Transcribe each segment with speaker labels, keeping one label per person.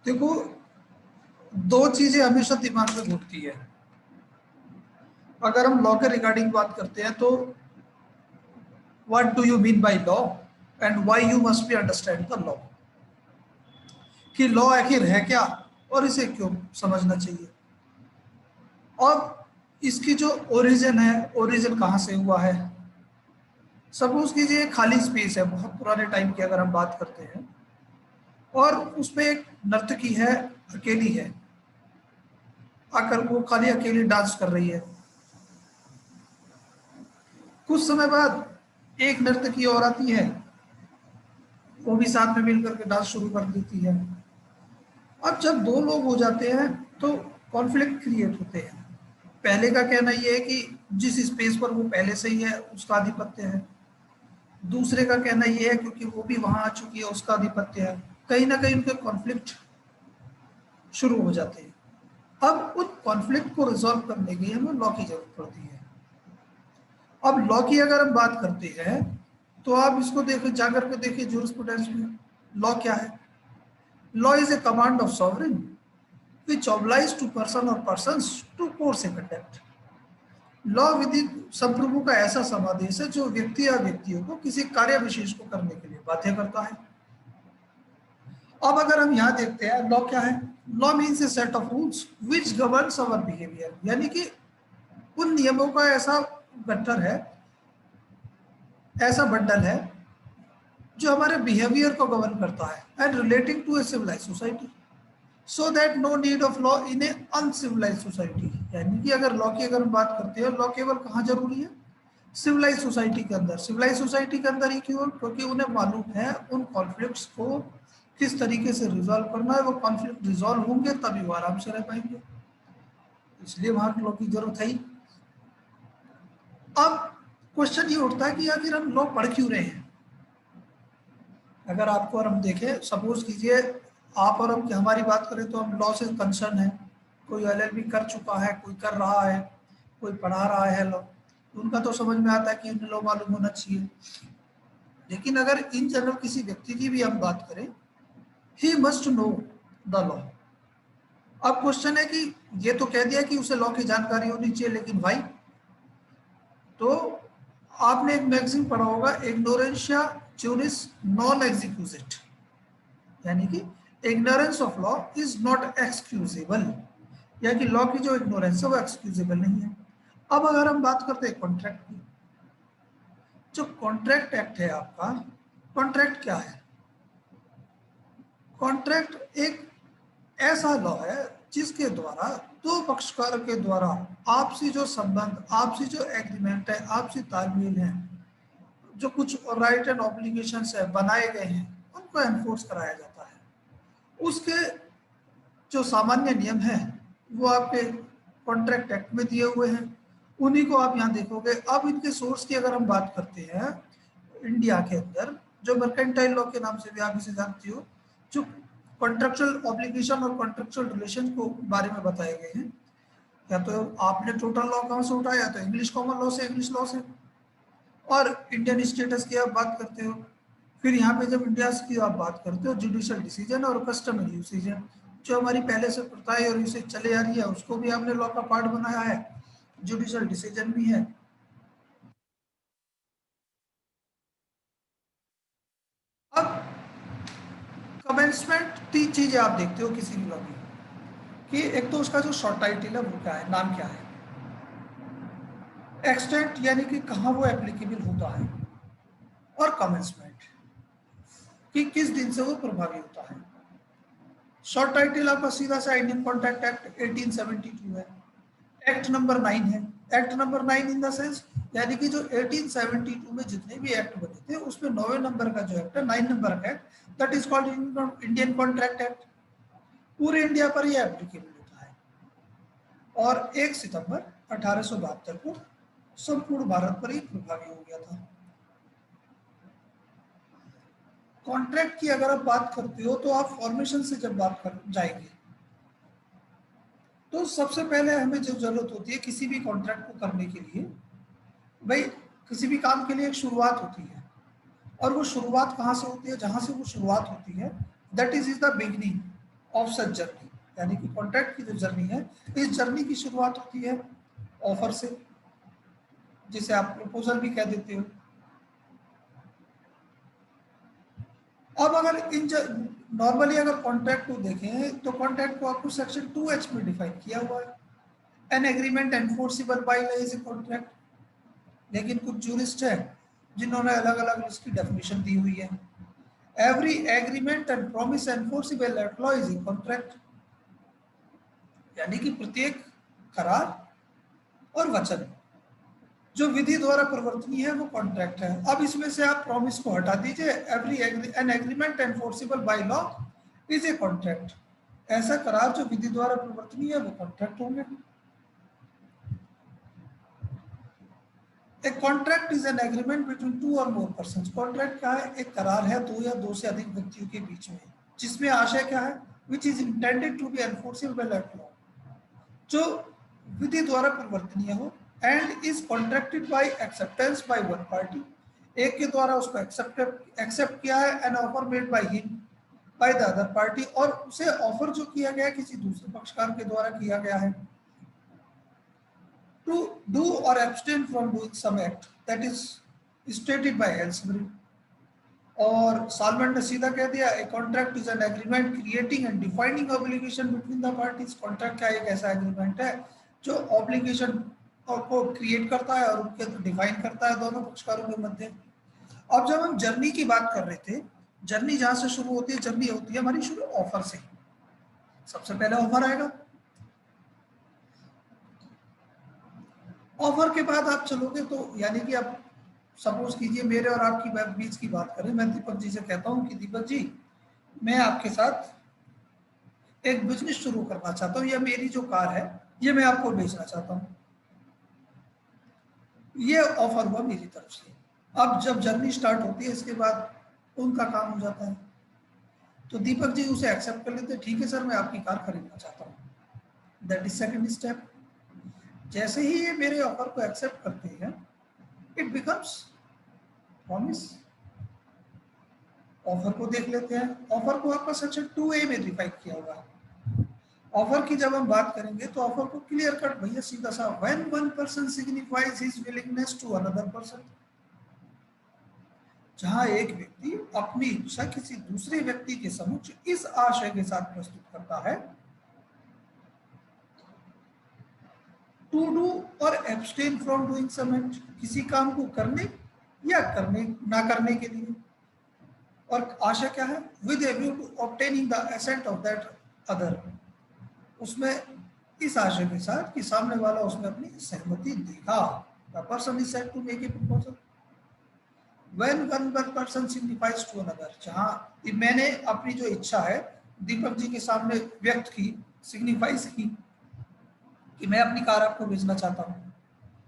Speaker 1: देखो, दो चीजें हमेशा दिमाग में घूमती है। अगर हम लॉ के रिगार्डिंग बात करते हैं तो what do you mean by law and why you must be understand the law, कि लॉ आखिर है क्या और इसे क्यों समझना चाहिए, और इसकी जो ओरिजिन है, ओरिजिन कहाँ से हुआ है। सपोज कीजिए खाली स्पेस है, बहुत पुराने टाइम की अगर हम बात करते हैं, और उसमें एक नर्तकी है, अकेली है, आकर वो खाली अकेली डांस कर रही है। कुछ समय बाद एक नर्तकी और आती है, वो भी साथ में मिलकर के डांस शुरू कर देती है। अब जब दो लोग हो जाते हैं तो कॉन्फ्लिक्ट क्रिएट होते हैं। पहले का कहना यह है कि जिस स्पेस पर वो पहले से ही है उसका आधिपत्य है, दूसरे का कहना यह है क्योंकि वो भी वहां आ चुकी है उसका आधिपत्य है। कहीं ना कहीं उनके कॉन्फ्लिक्ट शुरू हो जाते हैं। अब उन कॉन्फ्लिक्ट को रिजॉल्व करने के लिए हमें लॉ की जरूरत पड़ती है। अब लॉ की अगर हम बात करते हैं तो आप इसको देखो, जाकर के देखिए जूरिस्प्रूडेंस में लॉ क्या है। Law is A command of sovereign which oblige to person or persons to course a conduct। Law विधि संप्रभु का ऐसा समादेश है जो व्यक्ति या व्यक्तियों को किसी कार्य विशेष को करने के लिए बाध्य करता है। अब अगर हम यहाँ देखते हैं लॉ क्या है, law means A set of rules which governs our behaviour, यानी कि उन नियमों का ऐसा गट्ठर है, ऐसा बंडल है जो हमारे बिहेवियर को गवर्न करता है and relating to a civilise society, so that no need of law in a uncivilise society. यानी कि अगर लॉ की अगर हम बात करते हैं, लॉ केवल कहाँ जरूरी है, सिविलाइज सोसाइटी के अंदर। सिविलाइज सोसाइटी के अंदर ही क्यों, क्योंकि उन्हें मालूम है उन कॉन्फ्लिक्ट्स को किस तरीके से रिजॉल्व करना है। वो कॉन्फ्लिक्ट रिजॉल्व होंगे तभी वो आराम से रह पाएंगे, इसलिए वहां लॉ की जरूरत है ही। अब क्वेश्चन ये उठता है कि आखिर हम लॉ पढ़ क्यों रहे हैं। अगर आपको और हम देखें, सपोज कीजिए आप और हम हमारी बात करें तो हम लॉ से कंसर्न है, कोई एलएलबी कर चुका है, कोई कर रहा है, कोई पढ़ा रहा है लॉ, उनका तो समझ में आता है कि उन्हें लॉ मालूम होना चाहिए। लेकिन अगर इन जनरल किसी व्यक्ति की भी हम बात करें, he must know the law. अब क्वेश्चन है कि ये तो कह दिया कि उसे लॉ की जानकारी होनी चाहिए, लेकिन भाई, तो आपने एक मैगजीन पढ़ा होगा, इग्नोरेंशिया च्यूरिस नॉन एक्सक्यूजिट, यानी कि ignorance of law is not excusable, यानी कि लॉ की जो इग्नोरेंस है वो एक्सक्यूजेबल नहीं है। अब अगर हम बात करते हैं कॉन्ट्रैक्ट की, जो कॉन्ट्रैक्ट एक्ट है आपका, कॉन्ट्रैक्ट क्या है, कॉन्ट्रैक्ट एक ऐसा लॉ है जिसके द्वारा दो पक्षकार के द्वारा आपसी जो संबंध, आपसी जो एग्रीमेंट है, आपसी तालमेल है, जो कुछ राइट एंड ऑब्लिगेशंस है बनाए गए हैं, उनको एनफोर्स कराया जाता है। उसके जो सामान्य नियम है वो आपके कॉन्ट्रैक्ट एक्ट में दिए हुए हैं, उन्हीं को आप यहाँ देखोगे। अब इनके सोर्स की अगर हम बात करते हैं, इंडिया के अंदर जो मर्केंटाइल लॉ के नाम से भी आप इसे जानती हो, जो कॉन्ट्रेक्चुअल ऑब्लिगेशन और कॉन्ट्रेक्चुअल रिलेशन को बारे में बताए गए हैं, या तो आपने टोटल लॉ कहाँ से उठाया, या तो इंग्लिश कॉमन लॉ से, इंग्लिश लॉ से, और इंडियन स्टेटस की आप बात करते हो। फिर यहाँ पे जब इंडिया की आप बात करते हो, जुडिशियल डिसीजन और कस्टमरी यूसेज, जो हमारी पहले से प्रथा है और यूसेज चले आ रही है, उसको भी आपने लॉ का पार्ट बनाया है, जुडिशियल डिसीजन भी है। अब कमेंसमेंट, तीन चीजें आप देखते हो किसी भी लॉ में, कि एक तो उसका जो शॉर्ट टाइटल है वो क्या है, नाम क्या है, एक्सटेंट यानी कि कहाँ वो एप्लीकेबल होता है, और कमेंसमेंट कि किस दिन से वो प्रभावी होता है। शॉर्ट टाइटल आपका सीधा सा इंडियन कॉन्ट्रैक्ट एक्ट 1872 है, एक्ट नंबर 9 है। Act number 9 in the sense, यानी कि जो 1872 में जितने भी एक्ट बने थे उसमें 9वें नंबर का जो एक्ट है, 9 नंबर का act, that is called Indian contract act. पूरे इंडिया पर यह एप्लीकेबल होता है, और 1 सितंबर 1872 को संपूर्ण भारत पर ही प्रभावी हो गया था। कॉन्ट्रैक्ट की अगर आप बात करते हो तो आप फॉर्मेशन से जब बात कर जाएंगे तो सबसे पहले हमें जो जरूरत होती है किसी भी कॉन्ट्रैक्ट को करने के लिए, भाई किसी भी काम के लिए एक शुरुआत होती है, और वो शुरुआत कहाँ से होती है, जहाँ से वो शुरुआत होती है that is the beginning. Of such journey, यानी कि कॉन्ट्रैक्ट की जो जर्नी है, इस जर्नी की शुरुआत होती है ऑफर से, जिसे आप प्रपोजल भी कह देते हो। अब अगर इन नॉर्मली अगर कॉन्ट्रैक्ट को देखें तो कॉन्ट्रैक्ट को आपको सेक्शन 2H में डिफाइन किया हुआ है, an agreement enforceable bye law is a contract. लेकिन कुछ जूरिस्ट है जिन्होंने अलग अलग इसकी डेफिनेशन दी हुई है। Every agreement and promise enforceable at law is a contract, यानी कि प्रत्येक करार और वचन जो विधि द्वारा परिवर्तनीय है वो कॉन्ट्रैक्ट है। अब इसमें से आप प्रॉमिस को हटा दीजिए, every an agreement enforceable bye law is a contract, ऐसा करार जो विधि द्वारा परिवर्तनीय है वो कॉन्ट्रैक्ट होंगे। एक contract is an agreement between two और मोर पर्सन। कॉन्ट्रैक्ट क्या है? एक करार है दो या दो से अधिक व्यक्तियों के बीच में, जिसमें आशय क्या है? Which is intended to be enforceable at law, जो विधि द्वारा परिवर्तनीय हो, and is contracted by acceptance by one party, एक के द्वारा उसको एक्सेप्ट किया है, an offer made by him by the other party, और उसे ऑफर जो किया गया किसी दूसरे पक्षकार के द्वारा किया गया है। To do or abstain from doing some act that is stated by elsewhere, और सालमन ने सीधा कह दिया a contract is an agreement creating and defining obligation between the parties. Contract क्या एक ऐसा एग्रीमेंट है जो ऑब्लिगेशन को क्रिएट करता है और उनके डिफाइन करता है दोनों पक्षकारों के मध्य। अब जब हम जर्नी की बात कर रहे थे, जर्नी जहां से शुरू होती है, जर्नी होती है हमारी शुरू ऑफर से। सबसे पहले ऑफर आएगा, ऑफर के बाद आप चलोगे तो यानी कि आप सपोज कीजिए मेरे और आपकी बीच की बात करें, मैं दीपक जी से कहता हूं कि दीपक जी मैं आपके साथ एक बिजनेस शुरू करना चाहता हूं, या मेरी जो कार है ये मैं आपको बेचना चाहता हूं, ये ऑफर हुआ मेरी तरफ से। अब जब जर्नी स्टार्ट होती है इसके बाद उनका काम हो जाता है, तो दीपक जी उसे एक्सेप्ट कर लेते हैं, ठीक है सर मैं आपकी कार खरीदना चाहता हूँ, दैट इज सेकंड स्टेप। जैसे ही ये मेरे ऑफर को एक्सेप्ट करते हैं इट बिकम्स प्रॉमिस। ऑफर को देख लेते हैं, ऑफर को आपका सेक्शन 2A में डिफाइन किया हुआ है। ऑफर की जब हम बात करेंगे तो ऑफर को क्लियर कट भैया सीधा सा, when one person signifies his willingness to another person, जहां एक व्यक्ति अपनी इच्छा किसी दूसरे व्यक्ति के समक्ष इस आशय के साथ प्रस्तुत करता है टू डू और abstain from doing some act, किसी काम को करने या करने ना करने के लिए, और आशा क्या है? With a view to obtaining the assent of that other, उसमें इस आशय के साथ कि सामने वाला उसमें अपनी सहमति देगा। The person is said to make a proposal when one person signifies to another, जहां मैंने अपनी जो इच्छा है दीपक जी के सामने व्यक्त की, सिग्निफाइज की कि मैं अपनी कार आपको बेचना चाहता हूँ।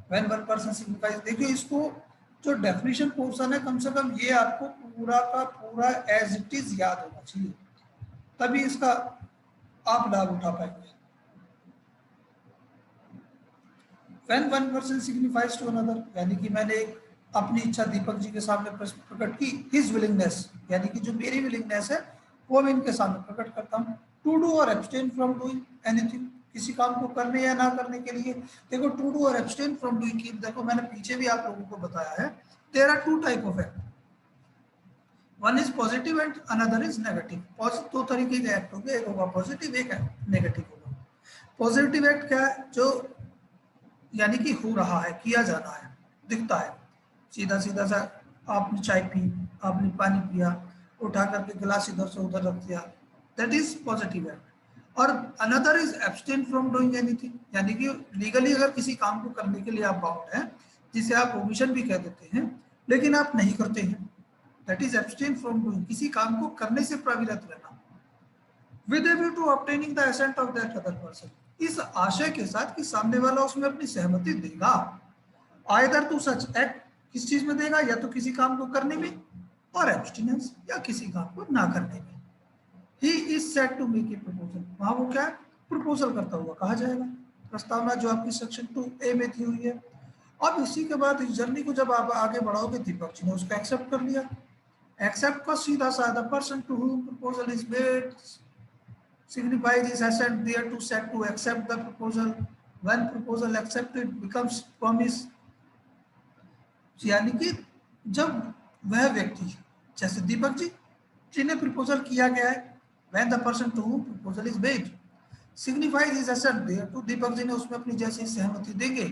Speaker 1: व्हेन वन पर्सन सिग्निफाइज, देखिए इसको जो डेफिनेशन पोर्शन है कम से कम ये आपको पूरा का पूरा एज इट इज याद होना चाहिए, तभी इसका आप लाभ उठा पाएंगे। When one person signifies to another, यानी कि मैंने अपनी इच्छा दीपक जी के सामने प्रकट की, हिज विलिंगनेस यानी कि जो मेरी विलिंगनेस है वो मैं इनके सामने प्रकट करता हूँ। टू डू और एब्सटेन फ्रॉम डूइंग एनीथिंग, किसी काम को करने या ना करने के लिए। देखो टू डू और एब्सटेन फ्रॉम डूइंग की, देखो मैंने पीछे भी आप लोगों को बताया है, there are two type of act, one is positive and another is negative. दो तरीके के एक्ट होंगे, एक होगा पॉजिटिव एक नेगेटिव होगा। पॉजिटिव एक्ट क्या है? जो यानी कि हो रहा है, किया जाना है, दिखता है, सीधा सीधा सा आपने चाय पी, आपने पानी पिया, उठा करके गिलास इधर से उधर रख दिया, दैट इज पॉजिटिव एक्ट। और another is abstain from doing anything, यानी कि लीगली अगर किसी काम को करने के लिए आप बाउंड हैं, जिसे आप ओमिशन भी कह देते हैं, लेकिन आप नहीं करते हैं, that is abstain from doing, किसी काम को करने से प्रविरत रहना, with a view to obtaining the assent of that other person, इस आशय के साथ कि सामने वाला उसमें अपनी सहमति देगा। आइदर टू सच एक्ट, किस चीज में देगा? या तो किसी काम को करने में, और एब्सटिनेंस या किसी काम को ना करने में। He is said to make a proposal, वहां वो क्या प्रपोजल करता हुआ कहा जाएगा, प्रस्तावना जो आपकी सेक्शन 2A में थी हुई है। अब इसी के बाद इस जर्नी को जब आप आगे बढ़ाओगे, दीपक जी ने उसको एक्सेप्ट कर लिया, एक्सेप्ट का सीधा सा the person to whom proposal is made signifies is assent there to set to accept the proposal. When proposal accepted becomes promise. यानी कि जब वह व्यक्ति, जैसे दीपक जी जिन्हें प्रपोजल किया गया है, when the person to whom proposal is made signifies his assent there to, Deepak ji ने उसमें अपनी जैसी सहमति देंगे,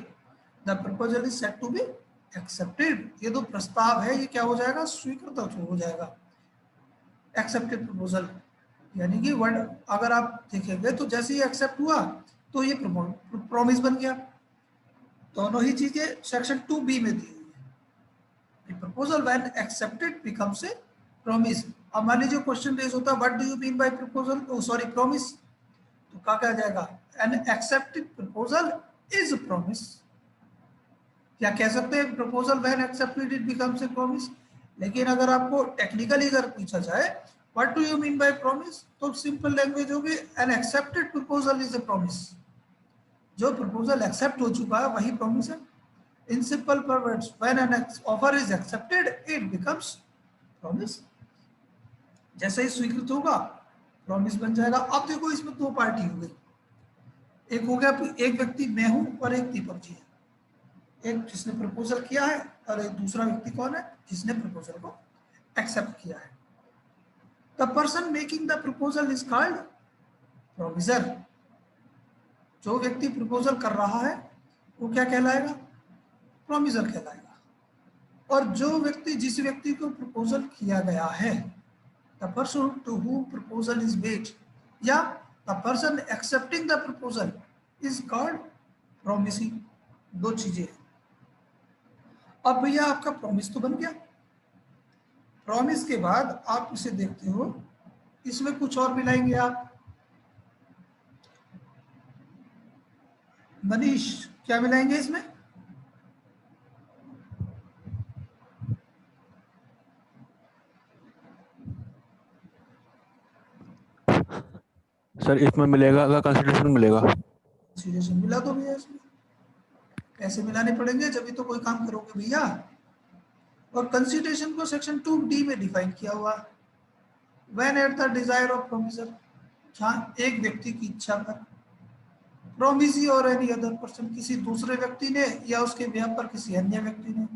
Speaker 1: the proposal is set to be accepted, ये जो प्रस्ताव है ये क्या हो जाएगा, स्वीकृत हो जाएगा, एक्सेप्टेड प्रपोजल। यानी कि वर्ड अगर आप देखेंगे तो जैसे ही एक्सेप्ट हुआ तो ये प्रॉमिस बन गया। दोनों ही चीजें सेक्शन 2B में दी हुई है। Proposal when accepted becomes a promise. अब मान लीजिए क्वेश्चन रेज होता है what do you mean by proposal, oh sorry promise, तो क्या कहा जाएगा, an accepted proposal is promise. क्या कह सकते हैं proposal when accepted it becomes a promise. लेकिन अगर आपको टेक्निकली अगर पूछा जाए what do you mean by promise, तो सिंपल लैंग्वेज होगी an accepted proposal is a promise. जो प्रपोजल एक्सेप्ट हो चुका है वही प्रॉमिस है। In simple words when an offer is accepted it becomes promise. जैसे ही स्वीकृत होगा प्रॉमिस बन जाएगा। अब देखो इसमें दो पार्टी हो गई, एक हो गया एक व्यक्ति मैं हूं और एक दीपक जी है, एक जिसने प्रपोजल किया है और एक दूसरा व्यक्ति कौन है, जिसने प्रपोजल को एक्सेप्ट किया है। The person making the proposal is called promisor. जो व्यक्ति प्रपोजल कर रहा है वो क्या कहलाएगा, प्रोमिसर कहलाएगा। और जो व्यक्ति जिस व्यक्ति को प्रपोजल किया गया है, the person to whom proposal is made या the person accepting the proposal is called promisee. दो चीजें हैं। अब भैया आपका प्रॉमिस तो बन गया। प्रॉमिस के बाद आप इसे देखते हो, इसमें कुछ और मिलाएंगे आप। मनीष क्या मिलाएंगे इसमें,
Speaker 2: सर इसमें मिलेगा अगर कंसिडरेशन मिलेगा।
Speaker 1: कंसिडरेशन मिला तो भैया इसमें पैसे मिलाने पड़ेंगे जब भी तो कोई काम करोगे भैया। और कंसिडरेशन को सेक्शन 2D में डिफाइन किया हुआ, when at the desire of promisor, जहाँ एक व्यक्ति की इच्छा पर, प्रोमिसी और एनी अदर पर्सन किसी दूसरे व्यक्ति ने या उसके बिहाफ पर किसी अन्य व्यक्ति ने,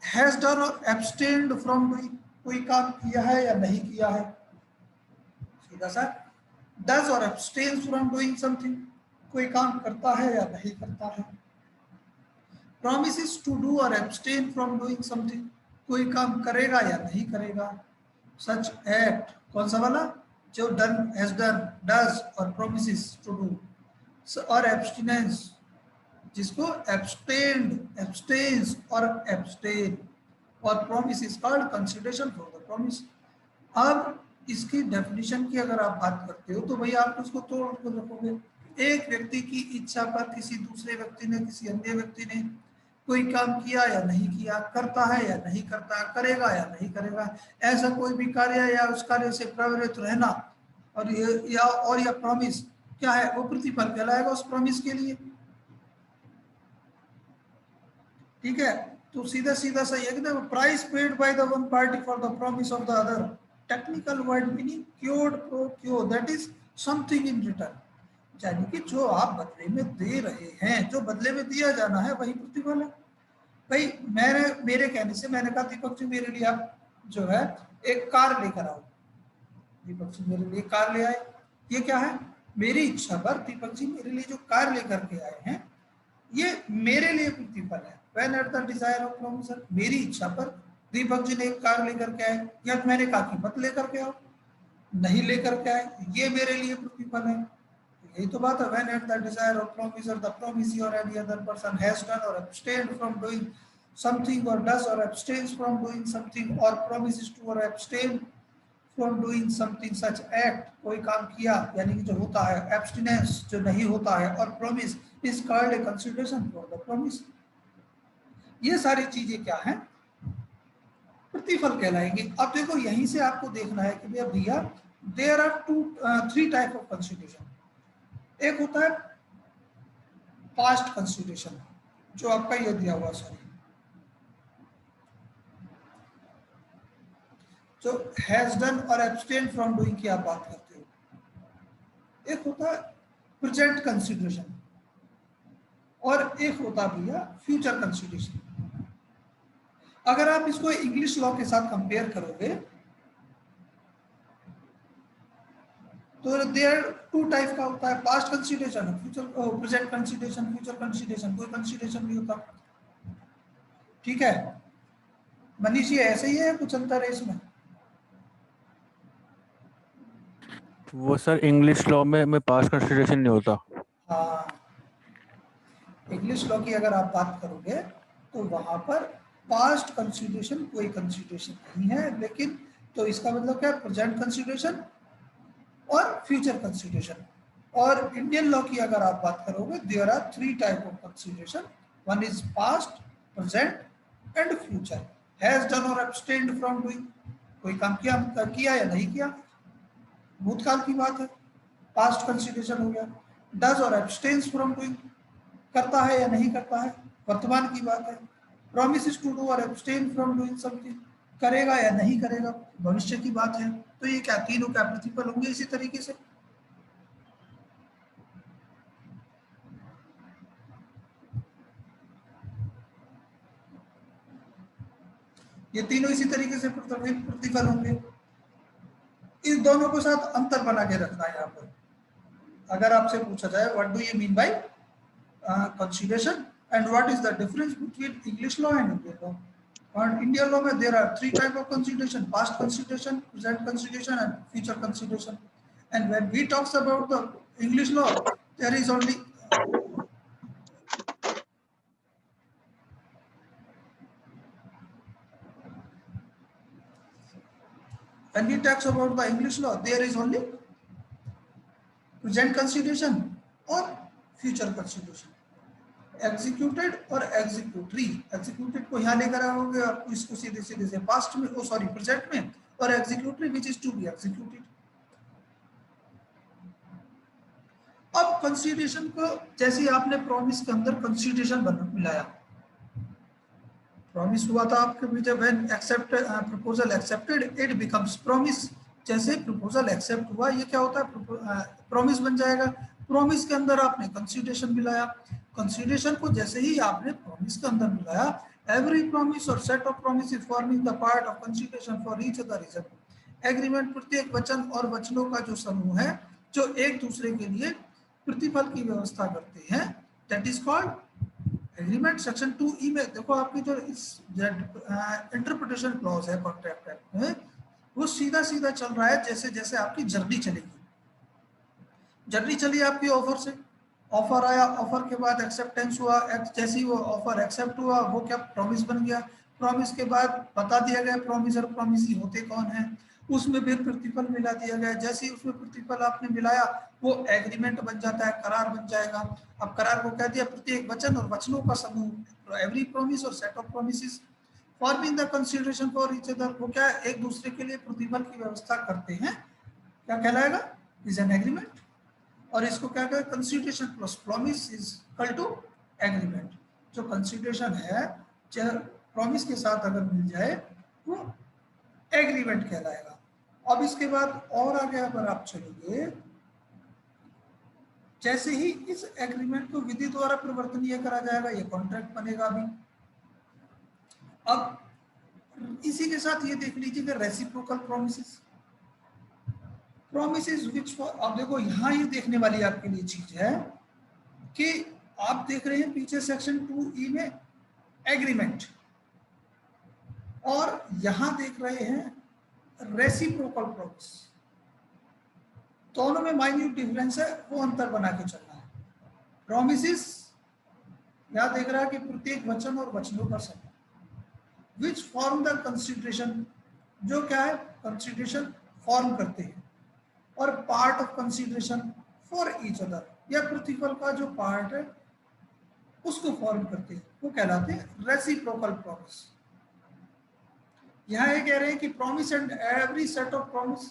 Speaker 1: हैज डन और एब्सटेन्ड फ्रॉम डूइंग, कोई काम किया है या नहीं किया है, सीधा सा डज और एब्सटेन्स फ्रॉम डूइंग समथिंग, कोई काम करता है या नहीं करता है। promises to do or abstain from doing something, कोई काम करेगा या नहीं करेगा। such act कौन सा वाला, जो done, has done, does और promises to do, और abstinence जिसको abstained, abstains और abstain, और promise is called consideration for the promise। अब इसकी डेफिनेशन की अगर आप बात करते हो तो भैया आप उसको तोड़ कर रखोगे। एक व्यक्ति की इच्छा पर किसी दूसरे व्यक्ति ने, किसी अन्य व्यक्ति ने कोई काम किया या नहीं किया, करता है या नहीं करता, करेगा या नहीं करेगा, ऐसा कोई भी कार्य या उस कार्य से प्रवृत्त रहना, और ये प्रॉमिस क्या है, वो प्रतिफल कहलाएगा उस प्रॉमिस के लिए। ठीक है, तो सीधा सीधा सही है कि price paid by the one party for the promise of the other, technical word meaning quid pro quo, that is something in return. यानी कि जो आप बदले में दे रहे हैं, जो बदले में दिया जाना है वही प्रतिफल है। भाई मेरे कहने से मैंने कहा दीपक जी मेरे लिए आप जो है एक कार लेकर आओ, दीपक जी मेरे लिए कार ले आए, ये क्या है, मेरी इच्छा पर दीपक जी मेरे लिए जो कार लेकर के आए हैं ये मेरे लिए प्रतिफल है। When at the desire of promisor, मेरी इच्छा पर दीपक जी ने एक कार लेकर के आए, या मैंने कहा कि मत लेकर के आओ, नहीं लेकर के आए, ये मेरे लिए प्रतिफल है। यही तो बात है, when at the desire of promisor the promisee और any other person has done और abstained from doing something or does or abstains from doing something or promises to or abstain from doing something such act, कोई काम किया यानी कि जो होता है, abstinence जो नहीं होता है, और promise is called a consideration for the promise। ये सारी चीजें क्या हैं, प्रतिफल कहलाएंगे। अब देखो यहीं से आपको देखना है कि भैया there are 3 type of consideration. एक होता है पास्ट कंसिडरेशन जो आपका ये दिया हुआ, सॉरी जो हैज डन और एब्सटेन फ्रॉम डूइंग की आप बात करते हो, एक होता है प्रेजेंट कंसिडरेशन और एक होता भैया फ्यूचर कंसिडरेशन। अगर आप इसको इंग्लिश लॉ के साथ कंपेयर करोगे तो देयर टू टाइप का होता है, past consideration, future present consideration, future consideration, कोई कंसिडरेशन नहीं होता। ठीक है मनीष, ये ऐसे ही है, कुछ अंतर है इसमें?
Speaker 2: वो सर इंग्लिश लॉ में पास्ट कंसिडरेशन नहीं होता।
Speaker 1: हाँ, इंग्लिश लॉ की अगर आप बात करोगे तो वहां पर पास्ट कंसिडरेशन कोई कंसिडरेशन नहीं है, लेकिन तो इसका मतलब क्या है, प्रेजेंट कंसिडरेशन और फ्यूचर कंसिडरेशन। और इंडियन लॉ की अगर आप बात करोगे there are three type of consideration, one is past, present and future. Has done और एब्सटेन्ड फ्रॉम डूइंग, कोई काम किया या नहीं किया, भूतकाल की बात है, पास्ट कंसिडरेशन हो गया। डज और एब्सटेन्स फ्रॉम डूइंग, करता है या नहीं करता है, वर्तमान की बात है। प्रॉमिसेस टू डू और एब्सटेन फ्रॉम डूइंग समथिंग, करेगा या नहीं करेगा, भविष्य की बात है। तो ये क्या तीनों क्या प्रतिफल होंगे इसी तरीके से। ये तीनों इसी तरीके से प्रतिफल होंगे। इस दोनों के साथ अंतर बना के रखना है यहाँ पर। अगर आपसे पूछा जाए what do you mean by consideration and what is the difference between English law and Indian law, और इंडियन लॉ में there are three type of consideration, past consideration, present consideration and future consideration. And when we talks about the English law there is only when we talks about the English law, there is only present consideration or future consideration, executed और executory। executed को यहाँ लेकर आओगे आप इसको सीधे सीधे से past में, ओ सॉरी present में, और executory which is to be executed। अब कंसिडरेशन को जैसे आपने प्रॉमिस के अंदर कंसिडरेशन मिलाया, प्रॉमिस हुआ था आपके बीच, when accept proposal accepted it becomes promise. जैसे प्रपोजल एक्सेप्ट हुआ ये क्या होता है, प्रॉमिस बन जाएगा। प्रॉमिस के अंदर आपने कंसिडरेशन मिलाया, कंसिडरेशन को जैसे ही आपने प्रॉमिस के अंदर मिलाया, एवरी प्रॉमिस और set of promise forming the part of consideration for each other reason. Agreement प्रत्येक वचन और वचनों का जो समूह है जो एक दूसरे के लिए प्रतिफल की व्यवस्था करते हैं, that is called agreement. Section 2E में देखो आपकी जो इस इंटरप्रिटेशन क्लॉज है कॉन्ट्रैक्ट एक्ट में, वो सीधा सीधा चल रहा है जैसे जैसे आपकी जर्नी चलेगी। जर्नी चली आपकी ऑफर से, ऑफर आया, ऑफर के बाद एक्सेप्टेंस हुआ, जैसे ही वो ऑफर एक्सेप्ट हुआ वो क्या प्रॉमिस बन गया। प्रॉमिस के बाद बता दिया गया प्रॉमिस और प्रॉमिसी होते कौन है, उसमें फिर प्रतिफल मिला दिया गया। जैसे ही उसमें प्रतिफल आपने मिलाया वो एग्रीमेंट बन जाता है, करार बन जाएगा। अब करार को कह दिया प्रत्येक वचन और वचनों का समूह, एवरी प्रॉमिस और set of promises forming the consideration for each other, वो क्या एक दूसरे के लिए प्रतिफल की व्यवस्था करते हैं, क्या कहलाएगा, इज एन एग्रीमेंट। और इसको क्या कहते हैं, consideration plus promise is equal to agreement. जो कंसिडरेशन है प्रॉमिस के साथ अगर मिल जाए वो एग्रीमेंट कहलाएगा। अब इसके बाद और आगे अगर आप चलोगे, जैसे ही इस एग्रीमेंट को विधि द्वारा परिवर्तनीय करा जाएगा ये कॉन्ट्रैक्ट बनेगा अभी। अब इसी के साथ ये देख लीजिए कि रेसिप्रोकल प्रोमिसेस, प्रोमिसेस विच, अब देखो यहाँ ये देखने वाली आपके लिए चीज है कि आप देख रहे हैं पीछे सेक्शन 2E में एग्रीमेंट, और यहां देख रहे हैं रेसिप्रोकल प्रोमिस। दोनों में माइन्यूट डिफरेंस है, वो अंतर बना के चलना है। प्रोमिसेस यहां देख रहा है कि प्रत्येक वचन और वचनों का समूह, विच फॉर्म द कंसिडरेशन, जो क्या है कंसिडरेशन फॉर्म करते हैं, और part of consideration for each other, या प्रतिफल का जो पार्ट है उसको फॉर्म करते हैं, वो कहलाते हैं रेसिप्रोकल प्रॉमिस। यहां ये कह रहे हैं कि promise and every set of promise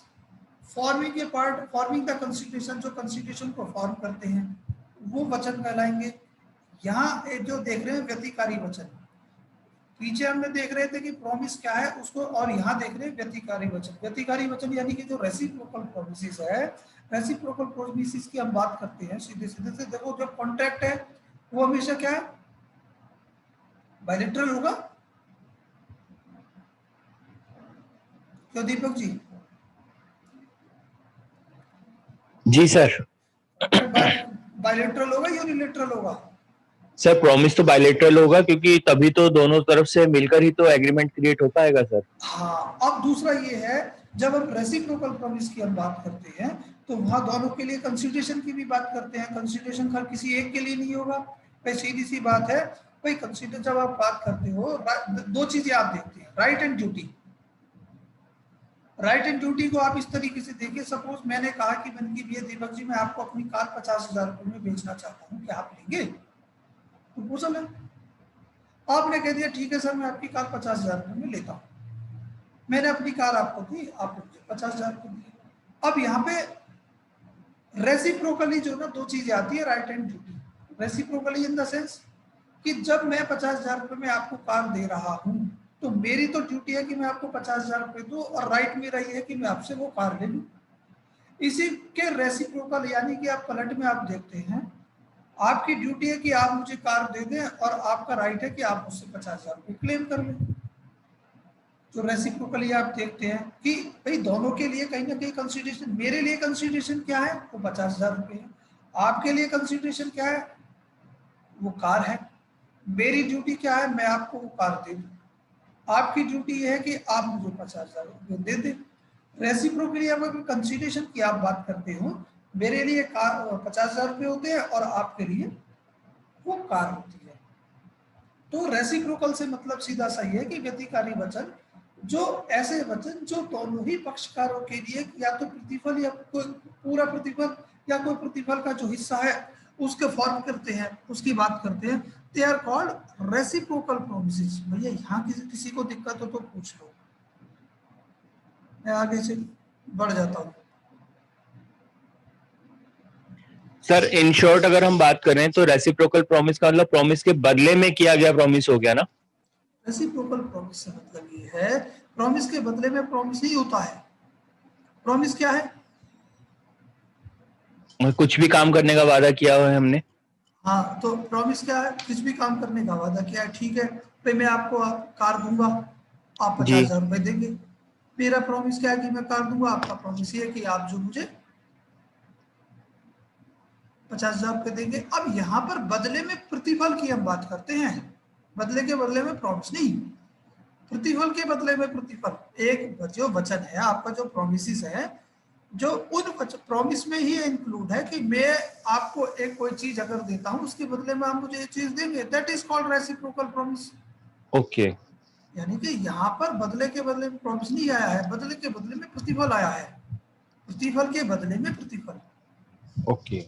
Speaker 1: forming के पार्ट, फॉर्मिंग द कंसिडरेशन, जो कंसिडरेशन को फॉर्म करते हैं वो वचन कहलाएंगे। यहाँ जो देख रहे हैं व्यतिकारी वचन, पीछे हमने देख रहे थे कि प्रॉमिस क्या है उसको, और यहाँ देख रहे हैं व्यतिकारी वचन। व्यतिकारी वचन यानी कि जो रेसिप्रोकल प्रॉमिसेस है, रेसिप्रोकल प्रॉमिसेस की हम बात करते हैं सीधे सीधे से। देखो जो कॉन्ट्रैक्ट है वो हमेशा क्या है, बायलैटरल होगा। क्यों दीपक जी?
Speaker 3: जी सर।
Speaker 1: बायलैटरल होगा, यूनिलैटरल होगा?
Speaker 3: सर प्रॉमिस तो बायलैटरल होगा, क्योंकि तभी तो दोनों तरफ से मिलकर ही तो एग्रीमेंट क्रिएट हो पाएगा सर।
Speaker 1: हाँ, अब दूसरा ये है, जब हम रेसिप्रोकल प्रॉमिस की हम बात करते हैं तो वहां दोनों के लिए कंसिडरेशन की भी बात करते हैं। कंसिडरेशन हर किसी एक के लिए नहीं होगा। भाई सीधी सी बात है, भाई कंसिडर जब आप बात करते हो, दो चीजें आप देखते हैं, right and duty. Right and duty को आप इस तरीके से देखिए, सपोज मैंने कहा कि मनकी भैया दीपक जी मैं आपको अपनी कार 50,000 रुपए में बेचना चाहता हूँ, क्या आप लेंगे? प्रपोजल है। आपने कह दिया ठीक है सर मैं आपकी कार 50,000 रुपए में लेता हूँ। मैंने अपनी कार आपको दी, आपने मुझे 50,000 रुपए दिए। अब यहाँ पे रेसिप्रोकली जो ना दो चीजें आती है, right and duty. Reciprocally in the sense कि जब मैं 50,000 रुपए में आपको कार दे रहा हूं तो मेरी तो ड्यूटी है कि मैं आपको 50,000 रुपए दूं, और राइट मेरा ये है कि मैं आपसे वो कार ले लूं। इसी के रेसिप्रोकल यानी कि आप पलट में आप देखते हैं, आपकी ड्यूटी है कि आप मुझे कार दे दें और आपका राइट है कि आप मुझसे 50,000 रुपए क्लेम कर लें। तो रेसिप्रोकली आप देखते हैं कि भाई दोनों के लिए कहीं ना कहीं कंसिडरेशन, मेरे लिए कंसिडरेशन क्या है वो 50,000 रुपए है, आपके लिए कंसिडरेशन क्या है वो कार है। मेरी ड्यूटी क्या है, मैं आपको वो कार दे दूं, आपकी ड्यूटी है कि आप मुझे 50,000 रुपये दे दें। रेसिप्रोकली अगर कंसिडरेशन की आप बात करते हो, मेरे लिए कार 50,000 रुपये होते हैं और आपके लिए वो कार होती है। तो रेसिप्रोकल से मतलब सीधा सा ये है कि व्यतिकारी वचन, जो ऐसे वचन जो दोनों ही पक्षकारों के लिए या तो प्रतिफल या कोई पूरा प्रतिफल या कोई प्रतिफल का जो हिस्सा है उसके फॉर्म करते हैं, उसकी बात करते हैं, they are called reciprocal promises. भैया यहाँ किसी को दिक्कत हो तो पूछ लो, मैं आगे से बढ़ जाता हूँ।
Speaker 3: सर इन शॉर्ट अगर हम बात करें तो रेसिप्रोकल प्रॉमिस का मतलब प्रॉमिस के बदले में किया गया प्रॉमिस हो गया ना।
Speaker 1: रेसिप्रोकल प्रॉमिस से मतलब ये है, प्रॉमिस के बदले में प्रॉमिस नहीं होता है। प्रॉमिस क्या है?
Speaker 3: कुछ भी काम करने का वादा किया हुआ है हमने।
Speaker 1: हाँ, तो प्रॉमिस क्या है? कुछ भी काम करने का वादा किया है, ठीक है भाई मैं आपको कार दूंगा, आप 50,000 रुपए देंगे। मेरा प्रॉमिस क्या है कि मैं कार दूंगा, आपका प्रॉमिस ये है कि आप जो मुझे 50,000 रुपए देंगे। अब यहाँ पर बदले में प्रतिफल की हम बात करते हैं, बदले के बदले में प्रॉमिस नहीं, प्रतिफल के बदले में प्रतिफल। एक जो वचन है आपका, जो प्रोमिस है, जो उन प्रॉमिस में ही इंक्लूड है कि मैं आपको एक कोई चीज अगर देता हूं उसके बदले में आप मुझे ये चीज देंगे, that is called reciprocal promise.
Speaker 3: Okay.
Speaker 1: यानी कि यहाँ पर बदले के बदले में प्रॉमिस नहीं आया है, बदले के बदले में प्रतिफल आया है, प्रतिफल के बदले में प्रतिफल।
Speaker 3: ओके।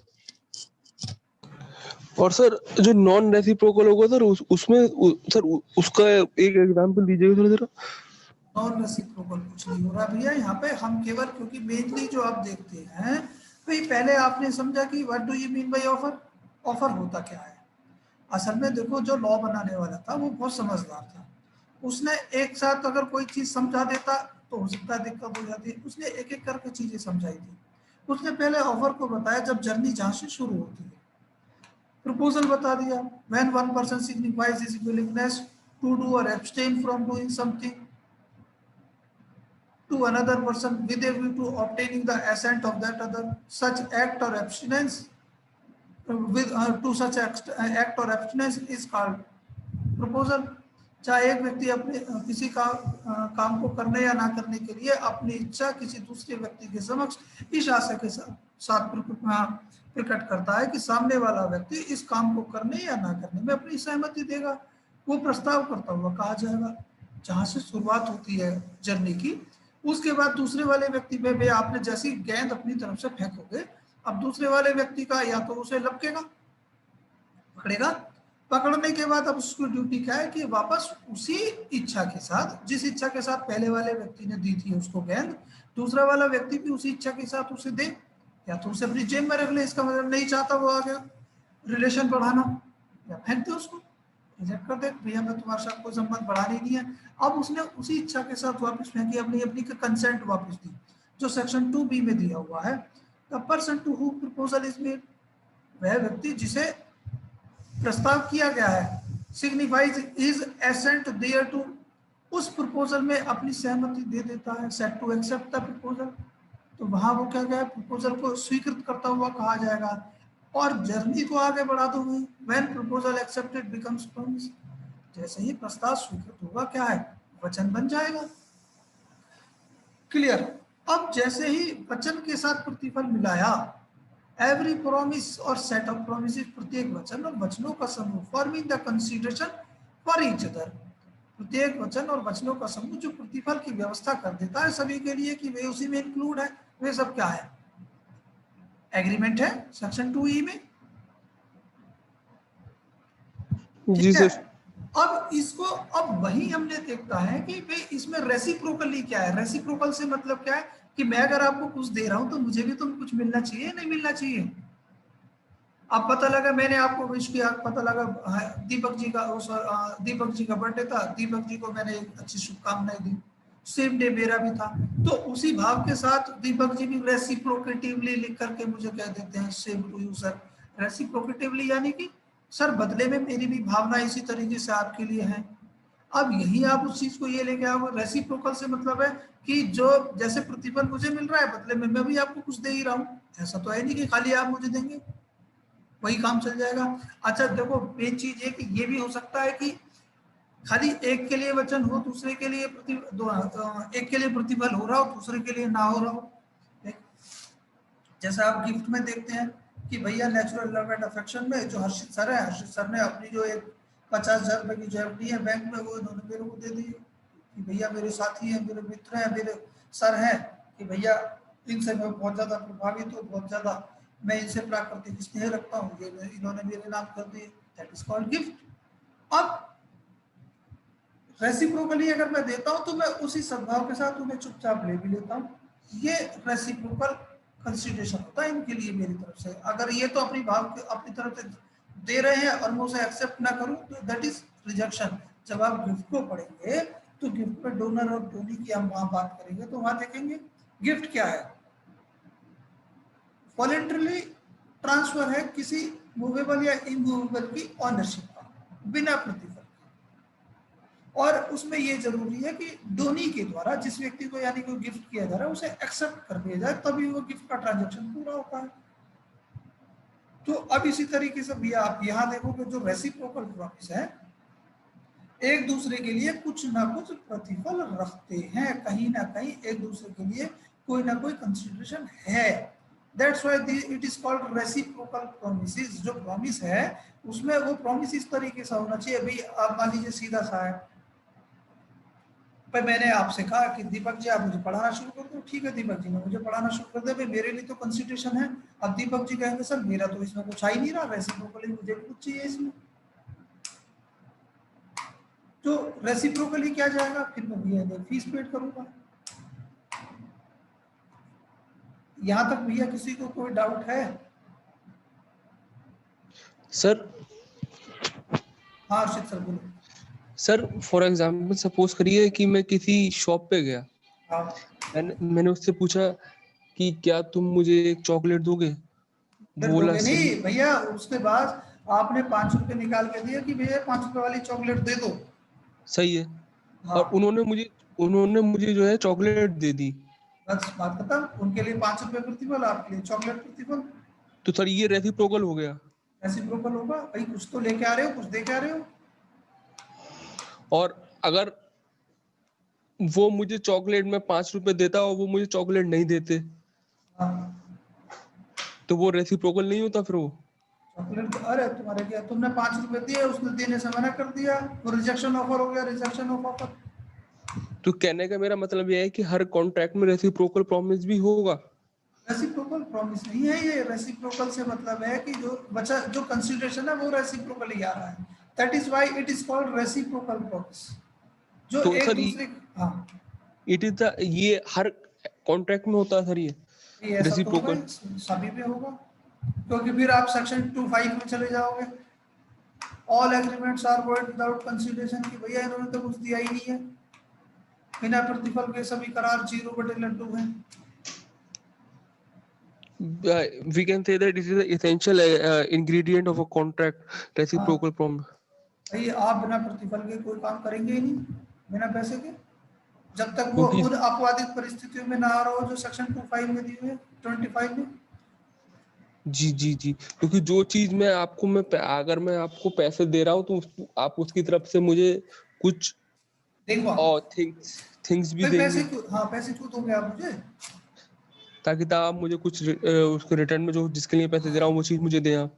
Speaker 4: और सर जो नॉन रेसिप्रोकल होगा सर उसमें सर उसका एक एग्जांपल दीजिएगा थोड़ा जरा।
Speaker 1: नॉन रेसिप्रोकल कुछ नहीं हो रहा भैया यहाँ पे, हम केवल क्योंकि मेनली जो आप देखते हैं भाई, पहले आपने समझा कि what do you mean bye offer, offer होता क्या है। असल में देखो जो लॉ बनाने वाला था वो बहुत समझदार था, उसने एक साथ अगर कोई चीज समझा देता तो हो सकता है दिक्कत हो जाती, उसने एक एक करके चीजें समझाई थी। उसने पहले ऑफर को बताया जब जर्नी जहां से शुरू होती है, प्रपोजल बता दिया, when one person signifies his willingness to do और abstain from doing something to another person with a view to obtaining the assent of that other, such act or abstinence with to such act or abstinence is called proposal। चाहे एक व्यक्ति अपने किसी काम को करने या ना करने के लिए अपनी इच्छा किसी दूसरे व्यक्ति के समक्ष इस आशा के साथ प्रकट करता है कि सामने वाला व्यक्ति इस काम को करने या ना करने में अपनी सहमति देगा, वो प्रस्ताव करता हुआ कहा जाएगा। जहां से शुरुआत होती है जर्नी की, उसके बाद दूसरे वाले व्यक्ति पे भी आपने जैसी गेंद अपनी तरफ से फेंकोगे, अब दूसरे वाले व्यक्ति का या तो उसे लपकेगा, पकड़ेगा, पकड़ने के बाद अब उसकी ड्यूटी क्या है कि वापस उसी इच्छा के साथ, जिस इच्छा के साथ पहले वाले व्यक्ति ने दी थी उसको गेंद, दूसरा वाला व्यक्ति भी उसी इच्छा के साथ उसे दे, या तो उसे अपनी जेब में रख ले, इसका मतलब नहीं चाहता वो आगे रिलेशन बढ़ाना, या फेंक दे उसको। रिजेक्ट कर दे, भैया मैं तुम्हारे साथ कोई संबंध बढ़ानी नहीं है। अब उसने उसी इच्छा के साथ वापस फेंकी, अपनी अपनी कंसेंट वापस दी, जो सेक्शन 2B में दिया हुआ है। The person to who proposal is made, वह व्यक्ति जिसे प्रस्ताव किया गया है, signifies is assent there to, उस प्रपोजल में अपनी सहमति दे देता है। Said to accept the proposal, तो वहां वो क्या गया, प्रपोजल को स्वीकृत करता हुआ कहा जाएगा। और जर्नी को आगे बढ़ा दो, when proposal accepted becomes promise, जैसे ही प्रस्ताव स्वीकृत होगा क्या है, वचन बन जाएगा। क्लियर। अब जैसे ही वचन के साथ प्रतिफल मिलाया, एवरी प्रॉमिस और सेट ऑफ प्रॉमिसेस, प्रत्येक वचन और वचनों का समूह, forming the consideration for each other, प्रत्येक वचन और वचनों का समूह जो प्रतिफल की व्यवस्था कर देता है सभी के लिए कि वे उसी में इंक्लूड है। वे सब क्या है, एग्रीमेंट है सेक्शन 2E में।
Speaker 4: जी
Speaker 1: ठीक है।
Speaker 4: सर।
Speaker 1: अब इसको, अब वही हमने देखता है कि भाई इसमें रेसिप्रोकली क्या है। रेसिप्रोकल से मतलब क्या है कि मैं अगर आपको कुछ दे रहा हूं तो मुझे भी तो कुछ मिलना चाहिए, नहीं मिलना चाहिए। अब पता लगा मैंने आपको विश किया, पता लगा दीपक जी का दीपक जी का बर्थडे था, दीपक जी को मैंने एक अच्छी शुभकामनाएं दी, सेम डे मेरा भी था, तो उसी भाव के साथ दीपक जी भी रेसिप्रोकेटिवली लिख करके मुझे कह देते हैं सेम टू यू सर। रेसिप्रोकेटिवली यानी कि सर बदले में मेरी भी भावना इसी तरीके से आपके लिए है। अब यही आप उस चीज को ये लेके आओ, रेसिप्रोकल से मतलब है कि जो जैसे प्रतिफल मुझे मिल रहा है बदले में मैं भी आपको कुछ दे ही रहा हूँ, ऐसा तो है नहीं कि खाली आप मुझे देंगे, वही काम चल जाएगा। अच्छा देखो मेन चीज ये कि ये भी हो सकता है कि खाली एक के लिए वचन हो, दूसरे के लिए एक के लिए प्रतिफल हो रहा हो, दूसरे के लिए ना हो रहा हो। जैसा आप गिफ्ट में देखते हैं कि भैया नेचुरल लव एंड अफेक्शन में जो हर्षित सर है, हर्षित सर ने अपनी जो एक 50,000 रुपए की जो एफडी है बैंक में, वो इन्होंने मेरे को दे दी कि भैया मेरे साथी हैं, मेरे मित्र हैं, मेरे सर हैं, कि भैया इनसे मैं बहुत ज्यादा प्रभावित हूँ, बहुत ज्यादा मैं इनसे प्राकृतिक स्नेह रखता हूँ, ये इन्होंने मेरे नाम कर दिए, दैट इज कॉल्ड गिफ्ट। अब रेसिप्रोकली अगर मैं देता हूं तो मैं उसी सद्भाव के साथ उन्हें चुपचाप ले भी लेता हूं, ये रेसिप्रोकल कंसीडरेशन होता है इनके लिए मेरी तरफ से। अगर ये तो अपनी भाव अपनी तरफ से दे रहे हैं और मैं उसे एक्सेप्ट ना करूं तो दैट इज रिजेक्शन। जब आप गिफ्ट को पढ़ेंगे तो गिफ्ट में डोनर और डोनी की हम वहां बात करेंगे तो वहां देखेंगे गिफ्ट क्या है, वॉलेंटरली ट्रांसफर है किसी मूवेबल या इमूवेबल की ऑनरशिप का बिना प्रतिफल। और उसमें ये जरूरी है कि डोनी के द्वारा जिस व्यक्ति को यानी कि गिफ्ट किया जा रहा है उसे एक्सेप्ट कर दिया जाए, तभी वो गिफ्ट का ट्रांजैक्शन पूरा होता है। तो अब इसी तरीके से भैया आप यहाँ देखोगे जो रेसिप्रोकल प्रॉमिस है एक दूसरे के लिए कुछ ना कुछ प्रतिफल रखते हैं, कहीं ना कहीं एक दूसरे के लिए कोई ना कोई कंसिडरेशन है। That's why it is called reciprocal promises. जो प्रॉमिस है उसमें वो प्रॉमिस इस तरीके से होना चाहिए। अभी आप मान लीजिए सीधा सा है, भाई मैंने आपसे कहा कि दीपक जी आप मुझे पढ़ाना शुरू कर दो, ठीक है दीपक जी ने मुझे पढ़ाना शुरू कर दिया, भाई मेरे लिए तो कंसिडरेशन है। अब दीपक जी कहेंगे सर मेरा तो इसमें कुछ आ ही नहीं रहा, रेसिप्रोकली मुझे भी कुछ चाहिए इसमें, तो रेसिप्रोकली क्या जाएगा, फिर मैं भैया फीस पेड करूंगा। यहां तक भैया किसी को कोई डाउट है?
Speaker 4: सर
Speaker 1: हाँ अर्षित सर बोलो।
Speaker 4: सर फॉर एग्जाम्पल सपोज करिए कि मैं किसी शॉप पे गया,
Speaker 1: हाँ
Speaker 4: मैंने उससे पूछा कि क्या तुम मुझे एक चॉकलेट दोगे,
Speaker 1: फिर
Speaker 4: बोला
Speaker 1: दोगे
Speaker 4: सही।
Speaker 1: नहीं भैया, उसके बाद आपने 5 रुपए निकाल के दिया कि भैया 5 रुपए वाली चॉकलेट दे दो।
Speaker 4: सही है। और
Speaker 1: हाँ
Speaker 4: उन्होंने मुझे जो है चॉकलेट दे दी,
Speaker 1: बस बात खत्म, उनके लिए 5 रुपए प्रतिफल, आपके लिए चॉकलेट प्रतिफल।
Speaker 4: तो सर ये रेसिप्रोकल हो गया।
Speaker 1: रेसिप्रोकल होगा भाई, कुछ तो लेके आ रहे हो, कुछ दे के आ रहे हो।
Speaker 4: और अगर वो मुझे चॉकलेट में 5 रुपए देता और वो मुझे चॉकलेट नहीं देते
Speaker 1: हाँ
Speaker 4: तो वो रेसिप्रोकल नहीं होता फिर वो।
Speaker 1: चॉकलेट, अरे तुम्हारे क्या, तुमने 5 रुपए दिए उसने देने से मना कर दिया, वो रिजेक्शन ऑफर हो गया, रिजेक्शन ऑफ ऑफर।
Speaker 4: तो कहने का मेरा मतलब ये है कि हर कॉन्ट्रैक्ट में रेसिप्रोकल प्रॉमिस भी होगा।
Speaker 1: रेसिप्रोकल प्रॉमिस नहीं है ये, रेसिप्रोकल से मतलब है कि जो बचा जो कंसीडरेशन है वो रेसिप्रोकल ही आ रहा है, that is why it is called reciprocal promise. जो
Speaker 4: तो
Speaker 1: एक
Speaker 4: सर
Speaker 1: दूसरे, हाँ
Speaker 4: इट इज द, ये हर कॉन्ट्रैक्ट में होता है सर ये
Speaker 1: ये ऐसा तो होगा
Speaker 4: रेसिप्रोकल।
Speaker 1: ही, सभी में होगा, क्योंकि फिर आप सेक्शन 2(5) में चले जाओगे। All agreements are void without consideration, कि भैया इन्होंने तो कुछ दिया ही नहीं है, बिना प्रतिफल के सभी करार 0 बटे लड्डू हैं।
Speaker 4: We can say that it is the essential ingredient of a contract, reciprocal promise.
Speaker 1: भाई आप बिना प्रतिफल के कोई काम करेंगे ही नहीं, बिना पैसे के, जब तक वो
Speaker 4: क्योंकि
Speaker 1: उन अपवादित परिस्थितियों में ना आ रहा हो जो सेक्शन 25 में दी हुई है, 25 में।
Speaker 4: जी जी जी, क्योंकि जो चीज अगर मैं आपको पैसे दे रहा हूँ तो आप उसकी तरफ से मुझे कुछ
Speaker 1: देखो
Speaker 4: और थिंग्स भी
Speaker 1: भाई
Speaker 4: देंगे,
Speaker 1: पैसे क्यों, हाँ पैसे क्यों दोगे आप मुझे?
Speaker 4: ताकि आप मुझे कुछ उसके रिटर्न में जो जिसके लिए पैसे दे रहा हूँ वो चीज मुझे दें आप।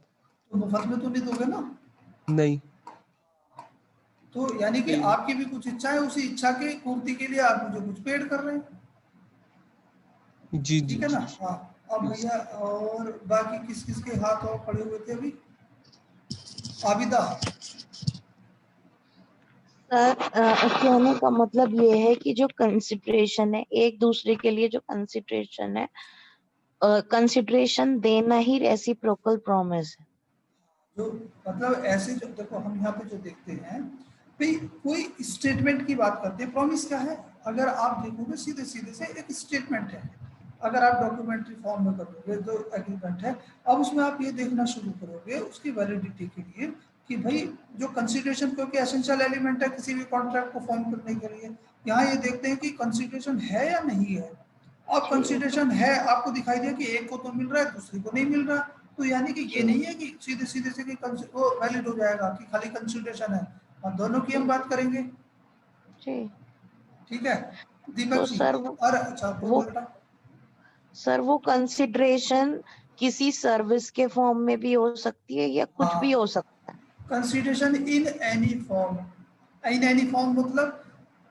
Speaker 1: तो मुफ्त में तो नहीं दोगे ना।
Speaker 4: नहीं।
Speaker 1: तो यानी कि
Speaker 4: नहीं।
Speaker 1: आपकी भी कुछ इच्छा है, उसी इच्छा के पूर्ति के लिए आप मुझे कुछ पेड कर रहे हैं,
Speaker 4: जी जी
Speaker 1: ठीक है ना।
Speaker 4: जी।
Speaker 1: हाँ अब भैया और बाकी किस किस के हाथ और खड़े हुए थे अभी? आबिदा।
Speaker 5: सर कहने का मतलब ये है कि जो कंसिडरेशन है, एक दूसरे के लिए जो कंसिडरेशन है, कंसिडरेशन देना ही रेसिप्रोकल प्रॉमिस है।
Speaker 1: जो मतलब ऐसे जो देखो हम यहाँ पे जो देखते हैं भाई, कोई स्टेटमेंट की बात करते हैं, प्रॉमिस क्या है? अगर आप देखोगे सीधे सीधे से एक स्टेटमेंट है, अगर आप डॉक्यूमेंट्री फॉर्म में करोगे जो एग्रीमेंट है, अब उसमें आप ये देखना शुरू करोगे उसकी वैलिडिटी के लिए कि भाई जो कंसिडरेशन, क्योंकि एसेंशियल एलिमेंट है किसी भी कॉन्ट्रैक्ट को फॉर्म करने के लिए, यहाँ ये देखते हैं कि कंसिडरेशन है या नहीं है। अब कंसिडरेशन है, आपको दिखाई दिया कि एक को तो मिल रहा है दूसरे को नहीं मिल रहा, तो यानी कि ये नहीं है कि सीधे सीधे से कि वो वैलिड हो जाएगा कि खाली कंसिडरेशन है, और दोनों की हम बात करेंगे,
Speaker 5: जी।
Speaker 1: ठीक है दीपक
Speaker 5: तो
Speaker 1: जी।
Speaker 5: सर
Speaker 1: और अच्छा
Speaker 5: वो
Speaker 1: बेटा,
Speaker 5: सर वो कंसिडरेशन किसी सर्विस के फॉर्म में भी हो सकती है या कुछ भी
Speaker 1: हाँ
Speaker 5: हो सकता है।
Speaker 1: Consideration in any form, in any form मतलब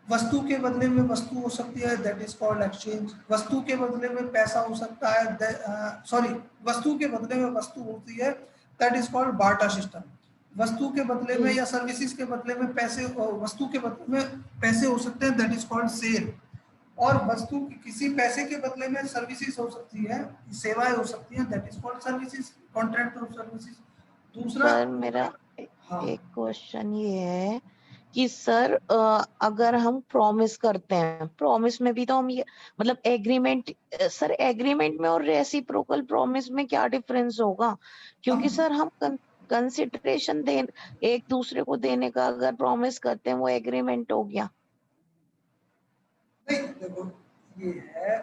Speaker 1: वस्तु के बदले में वस्तु हो सकती है, दैट इज कॉल्ड एक्सचेंज। वस्तु के बदले में पैसा हो सकता है, सॉरी वस्तु के बदले में वस्तु होती है, that is called barter system. वस्तु के बदले में
Speaker 5: जी।
Speaker 1: या सर्विसेज के बदले में पैसे, वस्तु के बदले में पैसे हो सकते हैं, दैट इज कॉल्ड सेल। और वस्तु किसी पैसे के बदले में सर्विसेज हो सकती है, सेवाएं हो सकती हैं, that is called services, contract of services. दूसरा
Speaker 5: सर मेरा
Speaker 1: हाँ
Speaker 5: एक क्वेश्चन ये है कि सर अगर हम प्रॉमिस करते हैं, प्रॉमिस में भी तो हम ये मतलब एग्रीमेंट, सर एग्रीमेंट में और रेसिप्रोकल प्रॉमिस में क्या डिफरेंस होगा? क्योंकि
Speaker 1: हम
Speaker 5: सर हम कंसिडरेशन दे एक दूसरे को देने का अगर प्रॉमिस करते हैं वो एग्रीमेंट हो गया।
Speaker 1: नहीं देखो ये है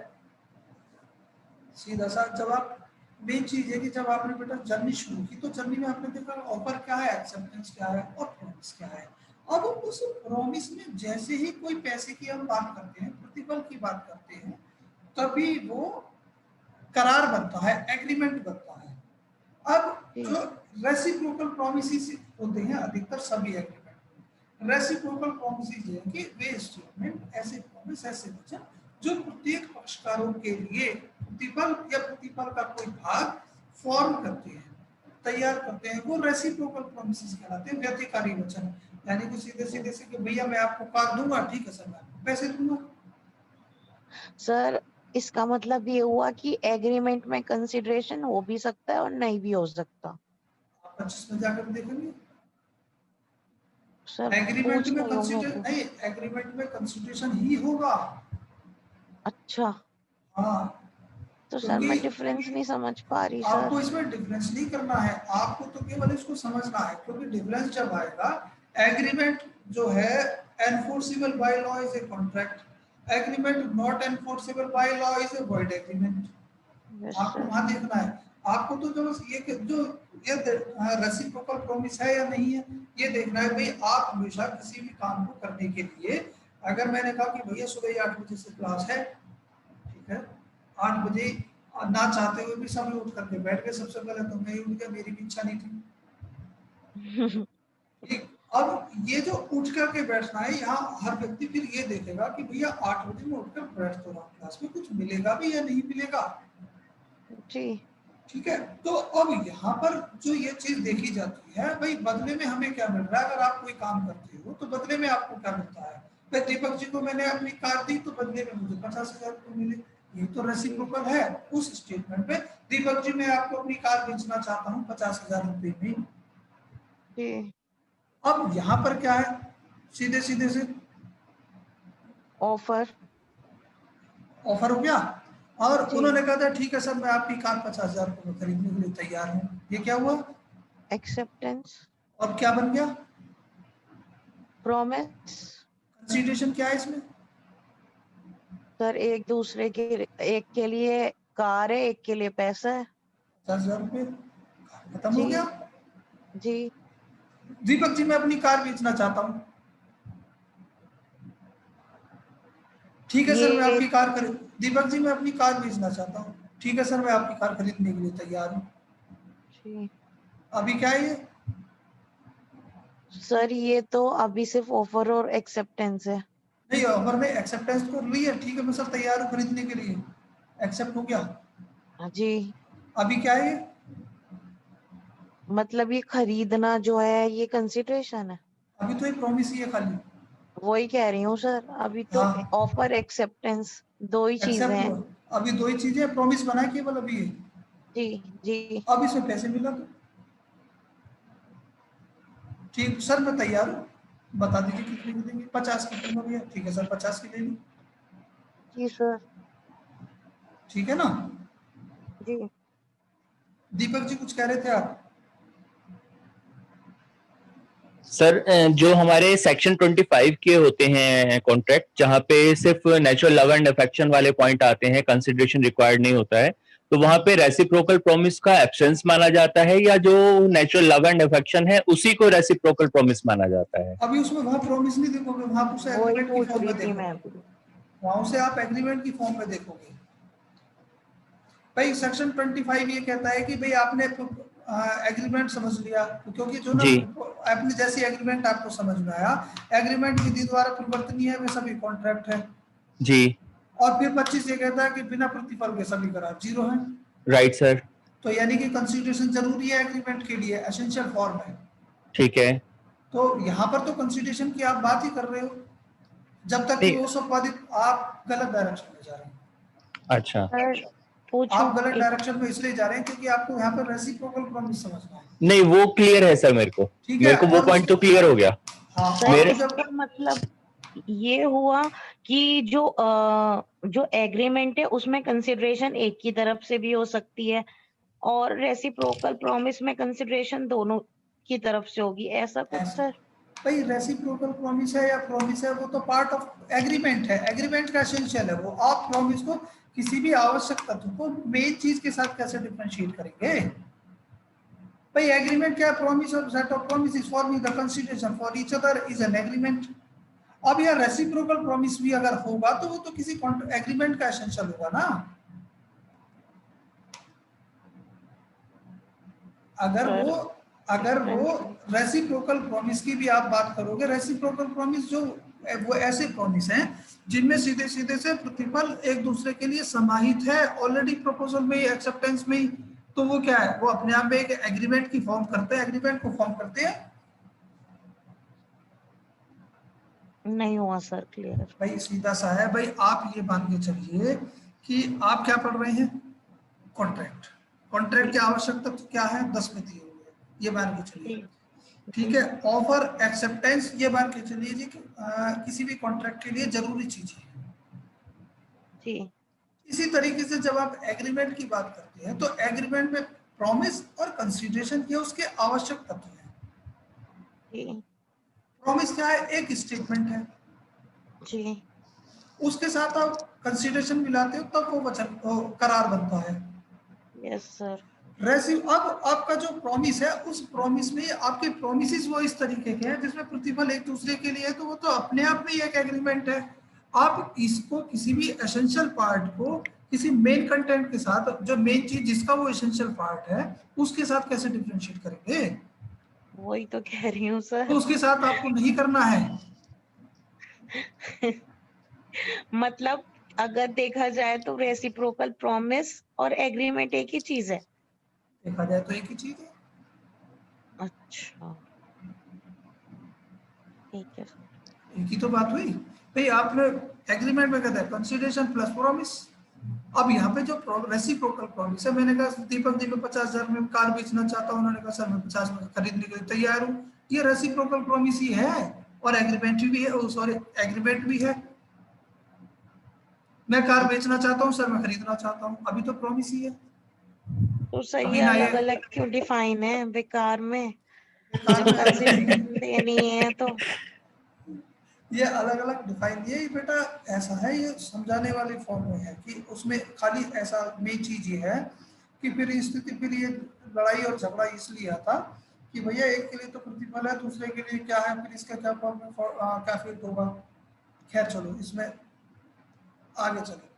Speaker 1: सीधा सा जवाब। मेन चीज है कि जब आपने बेटा जर्नी शुरू की तो जर्नी में आपने देखा ऑफर क्या है, एक्सेप्टेंस क्या है और प्रॉमिस क्या है। अब उस प्रॉमिस में जैसे ही कोई पैसे की हम बात करते हैं, प्रतिफल की बात करते हैं, तभी वो करार बनता है, एग्रीमेंट बनता है। अब
Speaker 5: जी।
Speaker 1: जो रेसिप्रोकल प्रॉमिसेस होते हैं अधिकतर सभी एग्रीमेंट, रेसिप्रोकल प्रॉमिसेस ये है कि वे स्टेटमेंट, ऐसे प्रॉमिस, ऐसे वचन जो प्रत्येक पक्षकारों के लिए प्रतिफल या प्रतिफल का कोई भाग फॉर्म करते हैं, तैयार करते हैं, वो रेसिप्रोकल प्रॉमिसेस कहलाते हैं, व्यतिकारी वचन। यानी कि सीधे सीधे से कि भैया मैं आपको कार दूंगा, ठीक है सर मैं आपको पैसे दूंगा।
Speaker 5: सर इसका मतलब ये हुआ कि एग्रीमेंट में कंसिडरेशन हो भी सकता है और नहीं भी हो सकता।
Speaker 1: आप 25 में जाकर देखेंगे
Speaker 5: सर
Speaker 1: एग्रीमेंट
Speaker 5: पूछ
Speaker 1: में
Speaker 5: रही हूँ मैं
Speaker 1: कंसिडर
Speaker 5: तो।
Speaker 1: नहीं, एग्रीमेंट में कंसिडरेशन ही होगा।
Speaker 5: अच्छा,
Speaker 1: हाँ
Speaker 5: तो सर
Speaker 1: क्योंकि
Speaker 5: मैं डिफरेंस नहीं समझ पा रही
Speaker 1: आपको
Speaker 5: सर।
Speaker 1: इसमें डिफरेंस नहीं करना है, आपको तो केवल इसको समझना है, क्योंकि डिफरेंस जब आएगा, एग्रीमेंट जो है enforceable by law is a contract, agreement not enforceable by law is A void agreement.
Speaker 5: Yes
Speaker 1: आपको
Speaker 5: सर।
Speaker 1: वहां देखना है, आपको तो जो ये जो ये रेसिप्रोकल प्रॉमिस है या नहीं है ये देखना है। भाई आप हमेशा किसी भी काम को करने के लिए, अगर मैंने कहा कि भैया सुबह 8 बजे से क्लास है, ठीक है 8 बजे ना चाहते हुए भी सब उठ करके बैठ गए, सबसे पहले तो मैं ही उठ गया, मेरी भी इच्छा नहीं थी, ठीक। अब ये जो उठ करके बैठना है, यहाँ हर व्यक्ति फिर ये देखेगा कि भैया 8 बजे में उठकर बैठ तो रहा क्लास में, कुछ मिलेगा भी या नहीं मिलेगा,
Speaker 5: जी।
Speaker 1: ठीक है। तो अब यहाँ पर जो ये चीज देखी जाती है, भाई बदले में हमें क्या मिल रहा है, अगर आप कोई काम करते हो तो बदले में आपको क्या मिलता है। भाई दीपक जी को मैंने अपनी कार दी तो बदले में मुझे 50,000 रुपये मिले, ये तो रेसिप्रोकल है। उस स्टेटमेंट में दीपक जी मैं आपको अपनी कार बेचना चाहता हूँ 50,000 रुपये में,
Speaker 5: जी।
Speaker 1: अब यहाँ पर क्या है, सीधे सीधे से
Speaker 5: ऑफर।
Speaker 1: ऑफर हो गया, और
Speaker 5: जी।
Speaker 1: उन्होंने कहा था ठीक है सर मैं आपकी कार 50,000 रुपये में खरीदने के लिए तैयार हूँ। ये क्या हुआ,
Speaker 5: एक्सेप्टेंस।
Speaker 1: और क्या बन गया,
Speaker 5: प्रॉमिस।
Speaker 1: कंसीडरेशन क्या है इसमें,
Speaker 5: सर एक दूसरे के, एक के लिए कार है, एक के लिए पैसा है।
Speaker 1: 50,000 रुपये खत्म हो
Speaker 5: जी।
Speaker 1: गया।
Speaker 5: जी।
Speaker 1: दीपक जी मैं अपनी कार बेचना चाहता हूँ, ठीक है सर मैं
Speaker 5: ये
Speaker 1: आपकी कार खरीद, दीपक जी मैं अपनी कार बेचना चाहता हूँ, ठीक है सर मैं आपकी कार खरीदने के लिए तैयार हूँ।
Speaker 5: जी
Speaker 1: अभी क्या है ये,
Speaker 5: सर ये तो अभी सिर्फ ऑफर और एक्सेप्टेंस है।
Speaker 1: नहीं ऑफर ने एक्सेप्टेंस कर ली है, ठीक है मैं सर तैयार हूँ खरीदने के लिए, एक्सेप्ट हो गया।
Speaker 5: जी,
Speaker 1: अभी क्या है ये,
Speaker 5: मतलब ये खरीदना जो है ये कंसिडरेशन है।
Speaker 1: अभी तो एक प्रॉमिस ही है खाली।
Speaker 5: वही कह रही हूँ सर, अभी तो
Speaker 1: हाँ
Speaker 5: ऑफर एक्सेप्टेंस दो ही चीजें
Speaker 1: एक्सेप्ट
Speaker 5: हैं।
Speaker 1: हुआ, अभी दो ही चीजें, प्रॉमिस बना है केवल अभी ये,
Speaker 5: जी। जी।
Speaker 1: अब इसमें पैसे मिला तो ठीक सर मैं तैयार हूँ, बता दीजिए कितने की देंगे, 50 की दूंगा भैया, ठीक है सर 50 की ले ली,
Speaker 5: जी सर।
Speaker 1: ठीक है ना।
Speaker 5: जी।
Speaker 1: दीपक जी कुछ कह रहे थे आप,
Speaker 3: सर जो हमारे सेक्शन 25 के होते हैं कॉन्ट्रैक्ट, जहाँ पे सिर्फ नेचुरल लव एंड अफेक्शन वाले पॉइंट आते हैं, कंसिडरेशन रिक्वायर्ड नहीं होता है, तो वहां पे रेसिप्रोकल प्रॉमिस का एब्सेंस माना जाता है, या जो नेचुरल लव एंड अफेक्शन है उसी को रेसिप्रोकल प्रॉमिस माना जाता है?
Speaker 1: अभी उसमें वहाँ प्रॉमिस नहीं देखोगे, वहाँ उसे
Speaker 5: वही
Speaker 1: एग्रीमेंट की
Speaker 5: पूछ
Speaker 1: फॉर्म
Speaker 5: रही
Speaker 1: में
Speaker 5: थी मैं।
Speaker 1: देखोगे, वहाँ उसे आप एग्रीमेंट की फॉर्म में देखोगे। भाई सेक्शन 25 ये कहता है कि भाई आपने एग्रीमेंट समझ लिया, क्योंकि जो ना
Speaker 3: जी।
Speaker 1: आपने जैसी एग्रीमेंट आपको समझ में आया, एग्रीमेंट विधि द्वारा परिवर्तनीय है वे सभी कॉन्ट्रैक्ट है,
Speaker 3: जी।
Speaker 1: और फिर 25 ये कहता है कि बिना प्रतिफल के सभी करार जीरो है।
Speaker 3: Right sir.
Speaker 1: तो यानी कि कंसिडरेशन जरूरी है एग्रीमेंट के लिए, एसेंशियल फॉर्म है।
Speaker 3: ठीक है।
Speaker 1: तो यहाँ पर तो कंसिडरेशन की आप बात ही कर रहे हो, जब तक कि
Speaker 3: नहीं।
Speaker 1: वो संपादित, आप गलत डायरेक्शन में जा रहे हैं।
Speaker 3: अच्छा।
Speaker 5: सर पूछूं
Speaker 1: आप गलत
Speaker 5: एक,
Speaker 1: डायरेक्शन में इसलिए जा रहे हैं क्योंकि आपको यहाँ पर रेसिप्रोकल प्रॉमिस समझना है,
Speaker 3: नहीं वो क्लियर है सर,
Speaker 1: ठीक है।
Speaker 3: मेरे को वो
Speaker 1: और
Speaker 3: पॉइंट तो क्लियर हो गया।
Speaker 1: हाँ
Speaker 5: सर
Speaker 1: और
Speaker 3: मेरे
Speaker 5: इसका मतलब ये हुआ कि जो एग्रीमेंट है उसमें कंसिडरेशन एक की तरफ से भी हो सकती है, और रेसिप्रोकल प्रॉमिस में कंसिडरेशन दोनों की तरफ से होगी, ऐसा कुछ सर?
Speaker 1: भाई रेसिप्रोकल प्रॉमिस है या प्रॉमिस है, वो तो पार्ट ऑफ एग्रीमेंट है, एग्रीमेंट का एसेंशियल है वो। आप प्रॉमिस को किसी भी आवश्यक तत्व को मेन चीज के साथ कैसे डिफरेंशिएट करेंगे। भाई एग्रीमेंट क्या है, प्रॉमिस और set of promise is forming the consideration for each other is an agreement. अब यार रेसिप्रोकल प्रॉमिस भी अगर होगा तो वो तो किसी एग्रीमेंट का एसेंशियल होगा ना। अगर वो रेसिप्रोकल प्रॉमिस की भी आप बात करोगे, रेसिप्रोकल प्रॉमिस जो वो ऐसे प्रॉमिस हैं जिनमें सीधे सीधे से प्रतिफल एक दूसरे के लिए समाहित है ऑलरेडी प्रपोजल में, एक्सेप्टेंस में, तो वो क्या है, वो अपने आप में एक एग्रीमेंट की फॉर्म करते हैं, एग्रीमेंट को फॉर्म करते हैं।
Speaker 5: नहीं हुआ सर क्लियर।
Speaker 1: भाई सीधा सा है भाई, आप ये मान के चलिए कि आप क्या पढ़ रहे हैं, कॉन्ट्रैक्ट। कॉन्ट्रैक्ट की आवश्यकता तो क्या है, 10 में दिए हुए हैं, ये मान के चलिए, ठीक है। ऑफर एक्सेप्टेंस ये मान के चलिए जी कि किसी भी कॉन्ट्रैक्ट के लिए जरूरी चीज है।
Speaker 5: जी।
Speaker 1: इसी तरीके से जब आप एग्रीमेंट की बात करते हैं तो एग्रीमेंट में प्रॉमिस और कंसीडरेशन के उसके आवश्यक तत्व हैं।
Speaker 5: जी।
Speaker 1: प्रॉमिस क्या है, एक स्टेटमेंट है,
Speaker 5: जी।
Speaker 1: उसके साथ आप कंसीडरेशन मिलाते हो तब वो वचन करार बनता है।
Speaker 5: Yes sir.
Speaker 1: अब आपका जो प्रॉमिस है, उस प्रॉमिस में आपके प्रोमिसेस वो इस तरीके के हैं जिसमें प्रतिफल एक दूसरे के लिए है, तो वो तो अपने आप में एक एग्रीमेंट है। आप इसको किसी भी एसेंशियल पार्ट को किसी मेन कंटेंट के साथ, जो मेन चीज जिसका वो एसेंशियल पार्ट है, उसके साथ कैसे डिफरेंशिएट करेंगे।
Speaker 5: वही तो कह रही हूँ
Speaker 1: तो
Speaker 5: सर।
Speaker 1: उसके साथ आपको नहीं करना है।
Speaker 5: मतलब अगर देखा जाए तो रेसिप्रोकल प्रॉमिस और एग्रीमेंट एक ही चीज है।
Speaker 1: देखा जाए तो एक ही चीज है।
Speaker 5: अच्छा ठीक है।
Speaker 1: एक ही तो बात हुई भाई। आपने एग्रीमेंट में कहता है कंसीडरेशन प्लस प्रॉमिस। अब यहाँ पे जो रेसिप्रोकल प्रॉमिस है, मैंने कहा दीपक जी मैं 50,000 में कार बेचना चाहता हूँ, उन्होंने कहा सर मैं 50 में खरीदने के लिए तैयार हूँ, ये रेसिप्रोकल प्रॉमिस ही है और एग्रीमेंट भी है, सॉरी एग्रीमेंट भी है। मैं कार बेचना चाहता हूँ सर, मैं खरीदना चाहता हूँ, अभी तो प्रॉमिस ही है।
Speaker 5: तो सही
Speaker 1: अभी ना ये
Speaker 5: अलग अलग क्यों डिफाइन है बेकार में,
Speaker 1: कार
Speaker 5: जब
Speaker 1: में
Speaker 5: कंसिडरेशन देनी है तो।
Speaker 1: ये अलग अलग डिफाइन, ये बेटा ऐसा है, ये समझाने वाले फॉर्म में है कि उसमें खाली ऐसा मेन चीज ये है कि फिर स्थिति, फिर ये लड़ाई और झगड़ा इसलिए आता कि भैया एक के लिए तो प्रतिफल है, दूसरे के लिए क्या है, फिर इसका क्या क्या फिट होगा। खैर चलो इसमें आगे चले।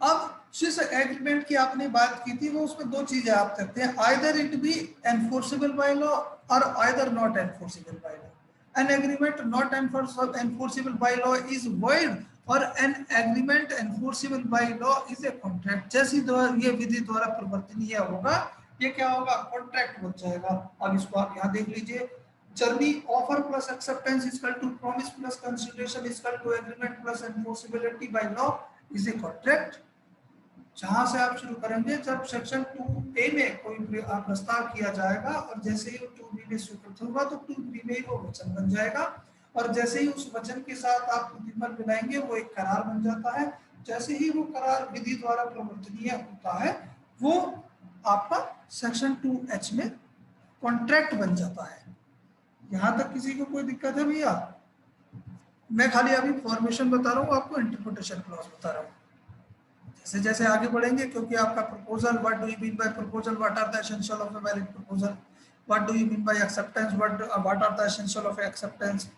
Speaker 1: अब जिस एग्रीमेंट की आपने बात की थी वो उसमें दो चीजें आप करते हैं, either it be enforceable by law और either not enforceable by law. An agreement not enforceable by law is void और an agreement enforceable by law is a contract। जैसी ये विधि द्वारा परिवर्तनीय होगा, ये क्या होगा, कॉन्ट्रैक्ट बन जाएगा। अब इसको आप यहाँ देख लीजिए, journey offer plus acceptance equal to promise plus consideration equal to agreement plus enforceability by law is a contract. जहां से आप शुरू करेंगे, जब सेक्शन 2A में कोई प्रस्ताव किया जाएगा और जैसे ही 2B में स्वीकृत होगा तो 2B में ही वो वचन बन जाएगा, और जैसे ही उस वचन के साथ आप प्रतिफल मिलाएंगे वो एक करार बन जाता है। जैसे ही वो करार विधि द्वारा प्रवर्तनीय होता है वो आपका सेक्शन 2H में कॉन्ट्रैक्ट बन जाता है। यहां तक किसी को कोई दिक्कत है भैया? मैं खाली अभी फॉर्मेशन बता रहा हूँ आपको, इंटरप्रिटेशन क्लॉज बता रहा हूँ। जैसे जैसे आगे बढ़ेंगे, क्योंकि आपका proposal, what do you mean by proposal, what are the essential of a valid proposal, what do you mean by acceptance, what are the essential of acceptance,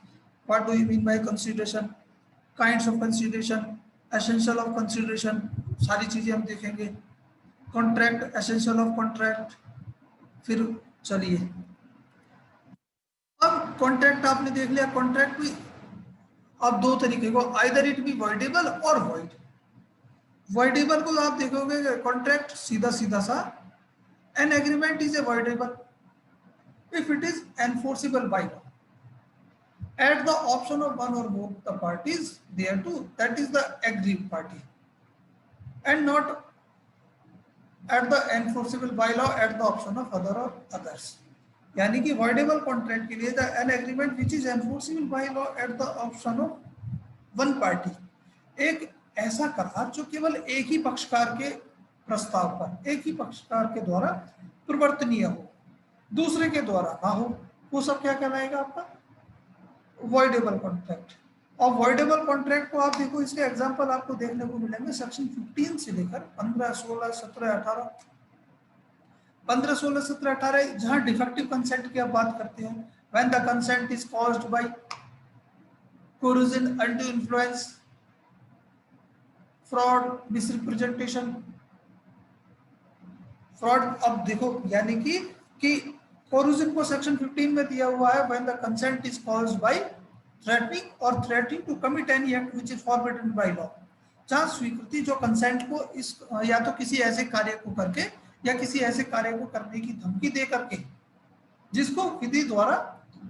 Speaker 1: what do you mean by consideration, kinds of consideration, essential of consideration, सारी चीजें हम देखेंगे। Contract, essential of contract. फिर चलिए, अब contract आपने देख लिया। कॉन्ट्रैक्ट भी अब दो तरीके को, आइदर इट बी वॉइडेबल और वॉइड। वॉइडेबल को आप देखोगे कॉन्ट्रैक्ट सीधा सीधा सा, an agreement is a voidable if it is enforceable by law at the option of one or both the parties thereto, that is the aggrieved party, and not at the enforceable by law at the option of other or others। यानी कि voidable contract के लिए an agreement which is enforceable by law at the option of one party, एक ऐसा करार जो केवल एक ही पक्षकार के प्रस्ताव पर, एक ही पक्षकार के द्वारा परिवर्तनीय हो, दूसरे के द्वारा ना हो, वो सब क्या कहलाएगा आपका वॉइडेबल कॉन्ट्रैक्ट। और वॉइडेबल कॉन्ट्रैक्ट को आप देखो, इसके एग्जांपल आपको देखने को मिलेंगे सेक्शन 15 से लेकर 15, 16, 17, 18, 15, 16, 17, 18, जहां डिफेक्टिव कंसेंट की आप बात करते हैं, when the consent is caused by coercion, undue influence, fraud, misrepresentation, fraud. अब देखो यानी कि कोरूजन को सेक्शन 15 में दिया हुआ है, when the consent is caused by threatening और threatening to commit any act which is forbidden by law. जहां स्वीकृति जो कंसेंट को इस या तो किसी ऐसे कार्य को करके या किसी ऐसे कार्य को करने की धमकी दे करके जिसको विधि द्वारा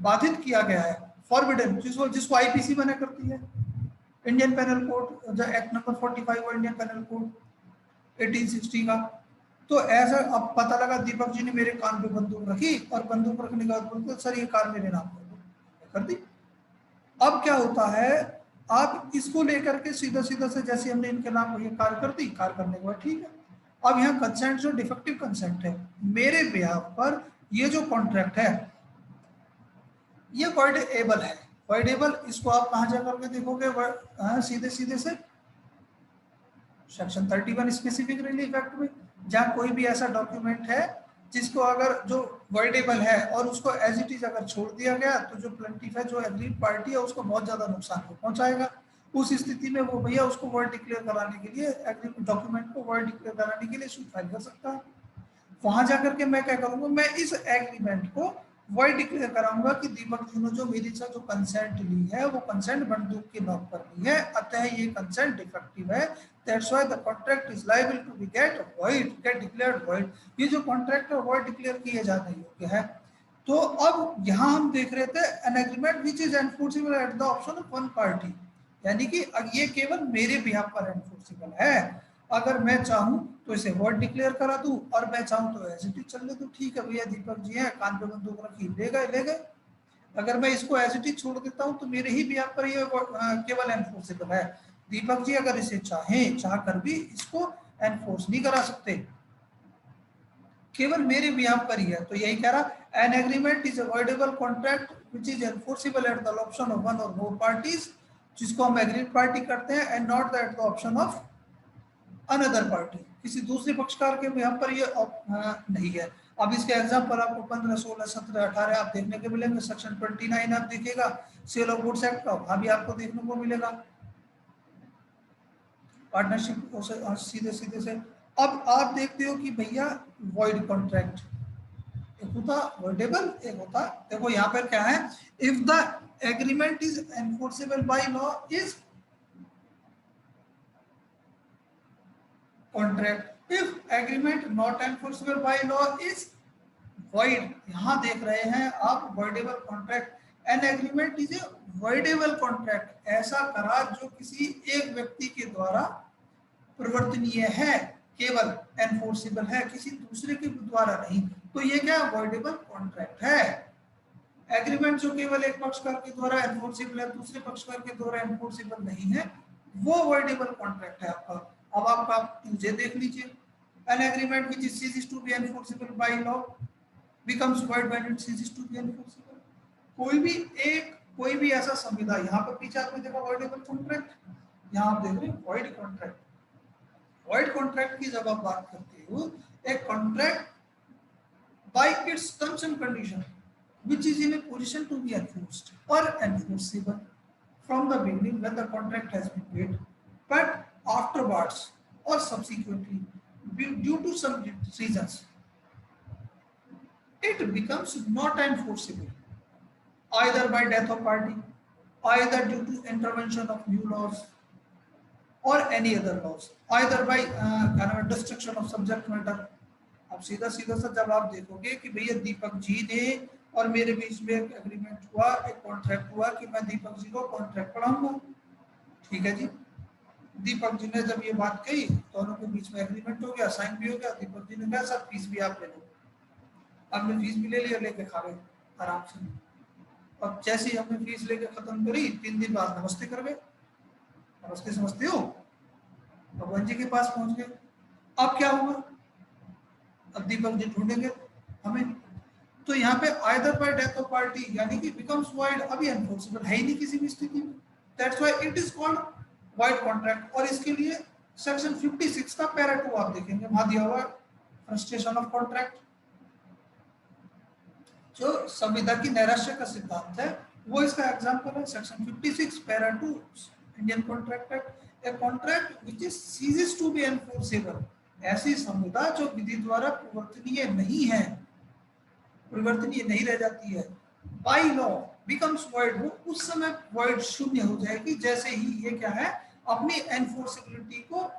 Speaker 1: बाधित किया गया है, फॉरबिडन, जिसको आईपीसी मना करती है, इंडियन पेनल कोड, जो एक्ट नंबर 45 और इंडियन पेनल कोड 1860 का। तो ऐसा अब पता लगा दीपक जी ने मेरे कान पे बंदूक रखी और बंदूक रखने के बाद बोलते सर ये कार मेरे नाम कर दो, कर दी। अब क्या होता है, आप इसको लेकर के सीधा सीधा से जैसे हमने इनके नाम ये कार कर दी, कार करने के बाद ठीक है। अब यहाँ कंसेंट जो डिफेक्टिव कंसेंट है मेरे बिहाफ पर, ये जो कॉन्ट्रैक्ट है ये वॉइडेबल है। वॉइडेबल इसको आप कहाँ जाकर के देखोगे, सीधे सीधे से सेक्शन 31 स्पेसिफिक रिलीफ एक्ट में, जहाँ कोई भी ऐसा डॉक्यूमेंट है जिसको अगर जो वॉइडेबल है और उसको एज इट इज अगर छोड़ दिया गया तो जो प्लेंटिफ है, जो एग्रीड पार्टी है, उसको बहुत ज्यादा नुकसान को पहुंचाएगा। उस स्थिति में वो भैया उसको वॉइड डिक्लेयर कराने के लिए, एग्रीमेंट डॉक्यूमेंट को वॉइड डिक्लेयर कराने के लिए सूट फाइल कर सकता है। वहां जाकर के मैं क्या करूंगा, मैं इस एग्रीमेंट को वॉइड डिक्लेयर कराऊंगा कि दीपक जी ने जो मेरी से जो कंसेंट ली है वो कंसेंट बंदूक के नोक पर ली है, अतः ये कंसेंट डिफेक्टिव है, that's why the contract is liable to be get declared void. ये जो कॉन्ट्रैक्ट है वॉइड डिक्लेयर किए जाने योग्य है। तो अब यहाँ हम देख रहे थे N agreement which is enforceable at the option of one party, यानी कि ये केवल मेरे बिहाफ पर एनफोर्सेबल है अगर मैं चाहूं तो इसे वर्ड डिक्लेयर करा दूं और मैं चाहूं तो एज इट इज चलने दूं। ठीक है भैया, दीपक जी हैं, कान पे बंदूक रखी, ले गए। अगर मैं इसको एज इट इज छोड़ देता हूं तो मेरे ही बिहाफ पर ये केवल एनफोर्सेबल है। दीपक जी अगर इसे चाह कर भी इसको एनफोर्स नहीं करा सकते, केवल मेरे बिहाफ पर ही है। तो यही कह रहा, an agreement is a voidable contract which is enforceable at the option of one और मोर पार्टीज, जिसको हम एग्रीड पार्टी करते हैं, and not at the option of another party. किसी दूसरे पक्षकार के बिहाफ पर ये नहीं है। अब इसके एग्जाम्पल आपको 15, 16, 17, 18 आप देखने को मिलेंगे। सेक्शन 29 आप देखिएगा सेल ऑफ गुड्स एक्ट का, वहां भी आपको देखने को मिलेगा पार्टनरशिप सीधे से। अब आप देखते हो कि भैया वॉइड कॉन्ट्रैक्ट, एक होता वर्डेबल, एक होता, देखो यहाँ पर क्या है, if the agreement is enforceable by law is contract, if agreement not enforceable by law is void। यहां देख रहे हैं आप voidable contract, an agreement is a voidable contract, ऐसा करार जो किसी एक व्यक्ति के द्वारा परिवर्तनीय है, केवल एनफोर्सेबल है, किसी दूसरे के द्वारा नहीं। तो ये क्या वर्डेबल कॉन्ट्रैक्ट है। एग्रीमेंट जो केवल एक पक्षकार के द्वारा एनफोर्सेबल है, दूसरे पक्षकार के द्वारा एनफोर्सेबल नहीं है, वो वर्डेबल कॉन्ट्रैक्ट है आपका। अब आप मुझे देख लीजिए, an agreement which is ceased to be enforceable by law becomes void when it ceases to be enforceable। कोई भी ऐसा संविदा, यहाँ पर पीछे आपने देखा वर्डेबल कॉन्ट्रैक्ट, यहाँ आप देख रहे हैं void कॉन्ट्रैक्ट। void कॉन्ट्रैक्ट की जब आप बात करते हो, एक contract by its terms and condition which is in a position to be enforced or enforceable from the beginning when the contract has been made, but afterwards or subsequently due to some reasons it becomes not enforceable, either by death of party, either due to intervention of new laws or any other laws, either by destruction of subject matter। अब सीधा सा जब आप देखोगे कि भैया दीपक जी ने और मेरे बीच में एक एग्रीमेंट हुआ, एक कॉन्ट्रैक्ट हुआ कि मैं दीपक जी को कॉन्ट्रैक्ट पढ़ाऊंगा, ठीक है जी। दीपक जी ने जब ये बात कही, दोनों के बीच में एग्रीमेंट हो गया, साइन भी हो गया। दीपक जी ने कहा सर फीस भी आप ले लो, हमने फीस भी ले लिया, लेके खा गए आराम से। अब जैसे ही हमने फीस लेके खत्म करी, 3 दिन बाद नमस्ते कर गए, नमस्ते समझते हो, भगवान जी के पास पहुंच गए। अब क्या होगा, अब दीपक जी ढूंढेंगे हमें। तो यहाँ पे either bye death of party, यानी कि बिकम्स वॉइड, अभी एनफोर्सेबल है ही नहीं किसी भी स्थिति में, that's why it is called void contract. और इसके लिए सेक्शन 56 का पैरा 2 आप देखेंगे, वहां दिया हुआ फ्रस्ट्रेशन ऑफ कॉन्ट्रैक्ट, जो संविदा की नैराश्य का सिद्धांत है, वो इसका एग्जांपल है। Section 56 para 2 Indian contract act, a contract which is ceases to be enforceable, ऐसी संविदा जो विधि द्वारा परिवर्तनीय नहीं है, परिवर्तनीय नहीं रह जाती है, बाय लॉ बिकम्स वॉइड, वो उस समय वॉइड शून्य हो जाएगी जैसे ही ये क्या है, अपनी एनफोर्सेबिलिटी को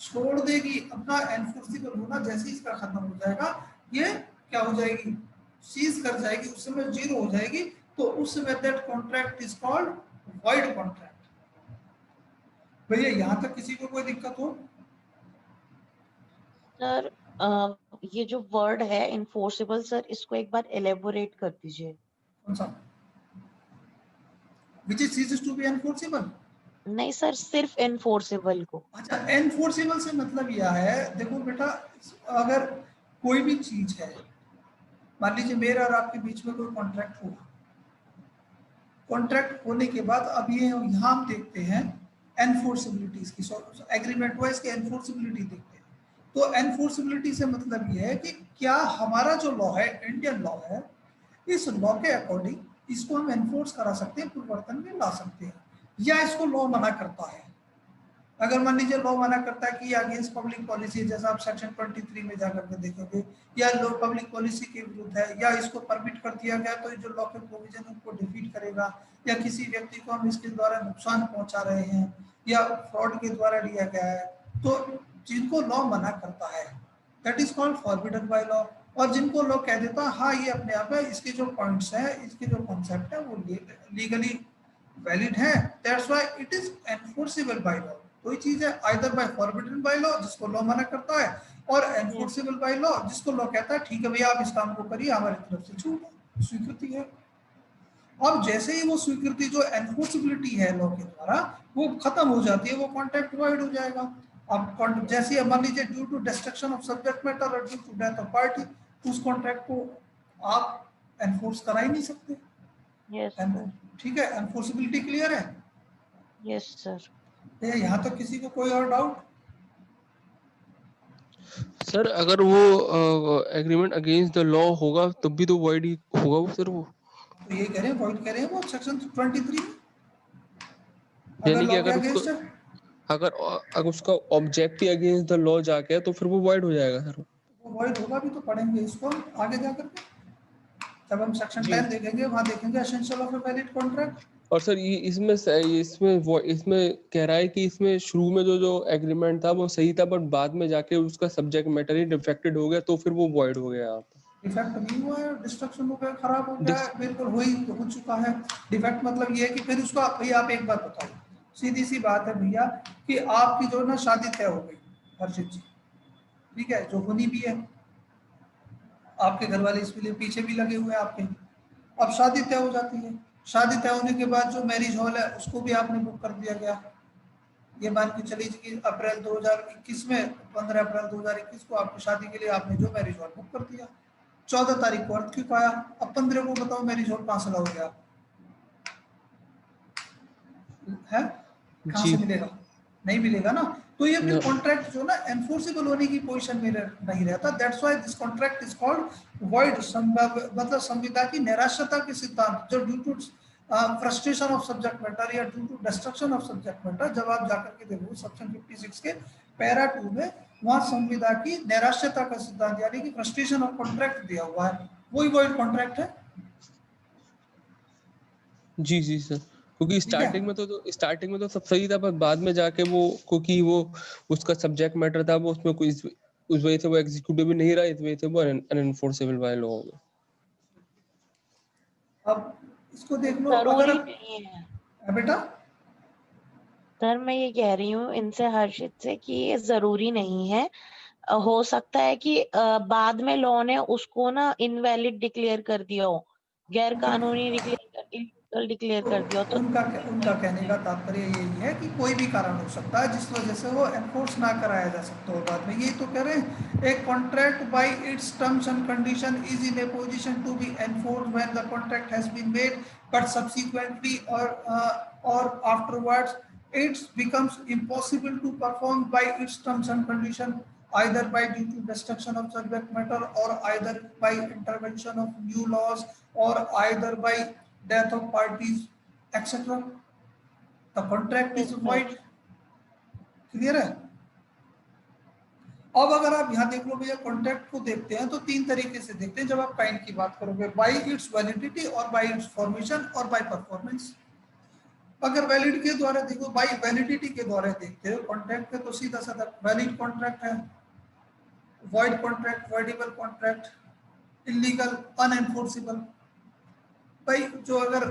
Speaker 1: छोड़ देगी। अपना एनफोर्सेबल होना जैसे ही इसका खत्म हो जाएगा, ये क्या हो जाएगी, सीज कर जाएगी, उस समय 0 हो जाएगी। तो उस समय that contract is called void contract. भैया यहां तक किसी को कोई दिक्कत हो?
Speaker 5: सर ये जो वर्ड है इनफोर्सेबल, सर इसको एक बार एलेबोरेट कर दीजिए।
Speaker 1: कौन सा? which is ceases to be enforceable?
Speaker 5: नहीं सर, सिर्फ एनफोर्सेबल को।
Speaker 1: अच्छा, एनफोर्सेबल से मतलब यह है, देखो बेटा, अगर कोई भी चीज है, मान लीजिए मेरा और आपके बीच में कोई कॉन्ट्रैक्ट हुआ, कॉन्ट्रैक्ट होने के बाद अब ये यहाँ हम देखते हैं एनफोर्सेबिलिटी की, एग्रीमेंट हुआ, इसकी एनफोर्सेबिलिटी देखते हैं। तो एनफोर्सेबिलिटी से मतलब ये है कि क्या हमारा जो लॉ है, इंडियन लॉ है, इस लॉ के अकॉर्डिंग इसको हम एनफोर्स करा सकते हैं, परिवर्तन में ला सकते हैं, या इसको लॉ मना करता है। अगर मान लीजिए लॉ मना करता है कि अगेंस्ट पब्लिक पॉलिसी, जैसा आप सेक्शन 23 में जाकर के देखोगे, या लॉ पब्लिक पॉलिसी के विरुद्ध है, या इसको परमिट कर दिया गया तो जो लॉ के प्रोविजन उनको डिफीट करेगा, या किसी व्यक्ति को हम इसके द्वारा नुकसान पहुंचा रहे हैं, या फ्रॉड के द्वारा लिया गया है, तो जिनको लॉ मना करता है that is called forbidden by law. और जिनको लॉ कह देता है हाँ ये अपने आप है, इसके जो पॉइंट्स है, इसके जो कॉन्सेप्ट है वो लीगली वैलिड है, that's why it is enforceable by law. दो ही चीज है, either bye forbidden by law जिसको लॉ मना करता है, और एनफोर्सेबल बाय लॉ जिसको लॉ कहता है ठीक है भैया आप इस काम को करिए, हमारी तरफ से छूट है, स्वीकृति है। अब जैसे ही वो स्वीकृति जो एनफोर्सिबिलिटी है लॉ के द्वारा वो खत्म हो जाती है, वो कॉन्ट्रैक्ट वॉइड हो जाएगा। अब जैसे मान लीजिए due to destruction of subject matter और due to death of party, उस कॉन्ट्रैक्ट को आप एनफोर्स करा ही नहीं सकते।
Speaker 5: यस सर,
Speaker 1: ठीक है, एनफोर्सिबिलिटी क्लियर है?
Speaker 5: Yes sir.
Speaker 1: यहाँ तक किसी को कोई और डाउट?
Speaker 4: सर अगर वो एग्रीमेंट अगेंस्ट द लॉ होगा तब भी तो वॉइड ही होगा वो सर। वो
Speaker 1: तो ये कह रहे हैं वॉइड कह रहे हैं वो सेक्शन 23
Speaker 4: यानी कि
Speaker 1: लॉ के
Speaker 4: अगर
Speaker 1: अगेंस्ट
Speaker 4: उसको
Speaker 1: है,
Speaker 4: अगर उसका object he against the law जाके है तो फिर वो वॉइड हो जाएगा सर।
Speaker 1: वो वॉइड होगा भी। तो पढ़ेंगे इसको हम आगे जाकर के, जब हम सेक्शन 10 देखेंगे वहां देखेंगे essential of a valid contract.
Speaker 4: और सर ये इसमें कह रहा है कि इसमें शुरू में जो एग्रीमेंट था वो सही था, बट बाद में जाके उसका सब्जेक्ट मैटर ही डिफेक्टेड हो गया तो फिर वो वॉइड हो गया। आप
Speaker 1: डिफेक्ट नहीं हुआ है, डिस्ट्रक्शन हो गया, खराब हो गया है, बिल्कुल हो चुका है। डिफेक्ट मतलब ये है कि फिर उसका भैया आप एक बात बताओ, सीधी सी बात है भैया कि आपकी जो ना शादी तय हो गई हर्षित जी, ठीक है, जो होनी भी है, आपके घर वाले इसके लिए पीछे भी लगे हुए हैं आपके। अब शादी तय हो जाती है, शादी तय होने के बाद जो मैरिज हॉल है उसको भी आपने बुक कर दिया गया। ये मान के चलिए कि अप्रैल 2021 में 15 अप्रैल 2021 को आपकी शादी के लिए आपने जो मैरिज हॉल बुक कर दिया, 14 तारीख को अर्थक्वेक आया, अब 15 को बताओ मैरिज हॉल कहाँ से लाओगे आप? है कहाँ से मिलेगा? नहीं मिलेगा ना। तो ये फिर कॉन्ट्रैक्ट जो ना एनफोर्सेबल होने की पोजीशन में नहीं रहता। That's why this contract is called void. मतलब संविदा की नैराश्यता के सिद्धांत जो due to frustration of subject matter या due to destruction of subject matter, जब आप जाकर के देखो सेक्शन 56 के पैरा 2 में, वहां संविदा की नैराश्यता का सिद्धांत यानी कि फ्रस्ट्रेशन ऑफ कॉन्ट्रैक्ट दिया हुआ है, वही वॉइड कॉन्ट्रैक्ट है।
Speaker 4: जी जी सर, क्योंकि स्टार्टिंग में तो सब सही था, पर बाद में जाके वो क्योंकि वो उसका सब्जेक्ट मैटर था वो उसमें कोई उस वजह से वो एग्जीक्यूटिव नहीं रहा, इस वजह से वो अनएनफोर्सेबल बाय लॉ हो गया।
Speaker 1: अब इसको देख लो,
Speaker 5: जरूरी
Speaker 1: अगर
Speaker 5: नहीं है
Speaker 1: बेटा,
Speaker 5: सर, मैं ये कह रही हूँ इनसे हर्षित से कि ये जरूरी नहीं है। हो सकता है कि बाद में लॉ ने उसको ना इनवैलिड डिक्लेयर कर दिया हो, गैर कानूनी इलीगल डिक्लेयर कर दिया हो, तो
Speaker 1: उनका कहने का तात्पर्य यही है कि कोई भी कारण हो सकता है जिस वजह से वो एनफोर्स ना कराया जा सकता हो बाद में। यही तो कह रहे हैं, एक contract by its terms and condition is in a position to be enforced when the contract has been made but subsequently और afterwards it becomes impossible to perform by its terms and condition, either by due to destruction of subject matter or either by intervention of new laws or either by death of parties etc. The contract is void. Clear है? अब अगर आप यहाँ देख लो भैया, contract को देखते हैं तो तीन तरीके से देखते हैं जब आप काइंड की बात करोगे, बाय इट्स वैलिडिटी और बाय इट्स फॉर्मेशन और बाय परफॉर्मेंस। अगर वैलिड के द्वारा देखो, बाय वैलिडिटी के द्वारा देखते हो कॉन्ट्रैक्ट पे, तो सीधा साधा वैलिड कॉन्ट्रैक्ट है, void contract, voidable contract, illegal, unenforceable. भाई जो अगर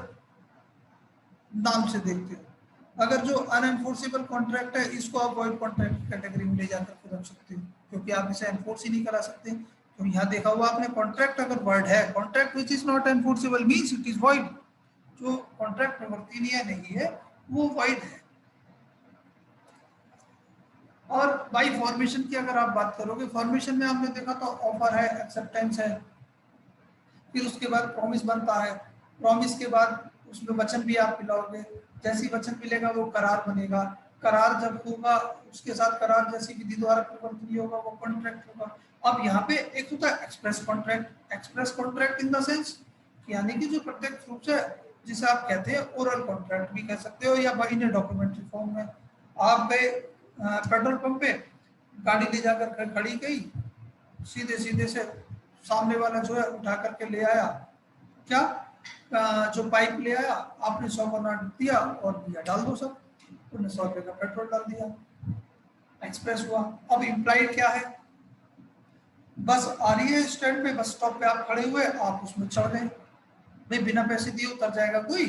Speaker 1: नाम से देखते हो, अगर जो अनएनफोर्सेबल कॉन्ट्रैक्ट है इसको आप वॉइड कॉन्ट्रैक्ट कैटेगरी में ले जाकर के रख सकते हो, क्योंकि आप इसे एनफोर्स ही नहीं करा सकते। तो यहाँ देखा हुआ आपने, कॉन्ट्रैक्ट अगर वर्ड है, contract which is not enforceable means it is void. जो कॉन्ट्रैक्ट प्रवर्तनीय नहीं है वो वॉइड है। और बाय फॉर्मेशन की अगर आप बात करोगे, फॉर्मेशन में आपने देखा तो ऑफर है, एक्सेप्टेंस है, फिर उसके बाद प्रॉमिस बनता है, प्रॉमिस के बाद उसमें वचन भी आप मिलाओगे, जैसे ही वचन मिलेगा वो करार बनेगा, करार जब होगा उसके साथ करार जैसी विधि द्वारा प्रवर्तनीय होगा वो कॉन्ट्रैक्ट होगा। अब यहाँ पे एक होता है express contract. Express contract in the sense यानी कि जो प्रत्यक्ष रूप से, जिसे आप कहते हैं ओरल कॉन्ट्रैक्ट भी कह सकते हो या इन डॉक्यूमेंट्री फॉर्म में। आप गए पेट्रोल पंप पे, गाड़ी ले जाकर खड़ी गई, सीधे सीधे से सामने वाला जो है उठा करके ले आया, क्या जो पाइप ले आया, आपने 100 का नोट दिया और दिया डाल दो सब, उन्होंने 100 रुपये का पेट्रोल डाल दिया, एक्सप्रेस हुआ। अब इम्प्लाइड क्या है, बस आ रही है स्टैंड पे, बस स्टॉप पे आप खड़े हुए, आप उसमें चढ़ गए, भाई बिना पैसे दिए उतर जाएगा कोई?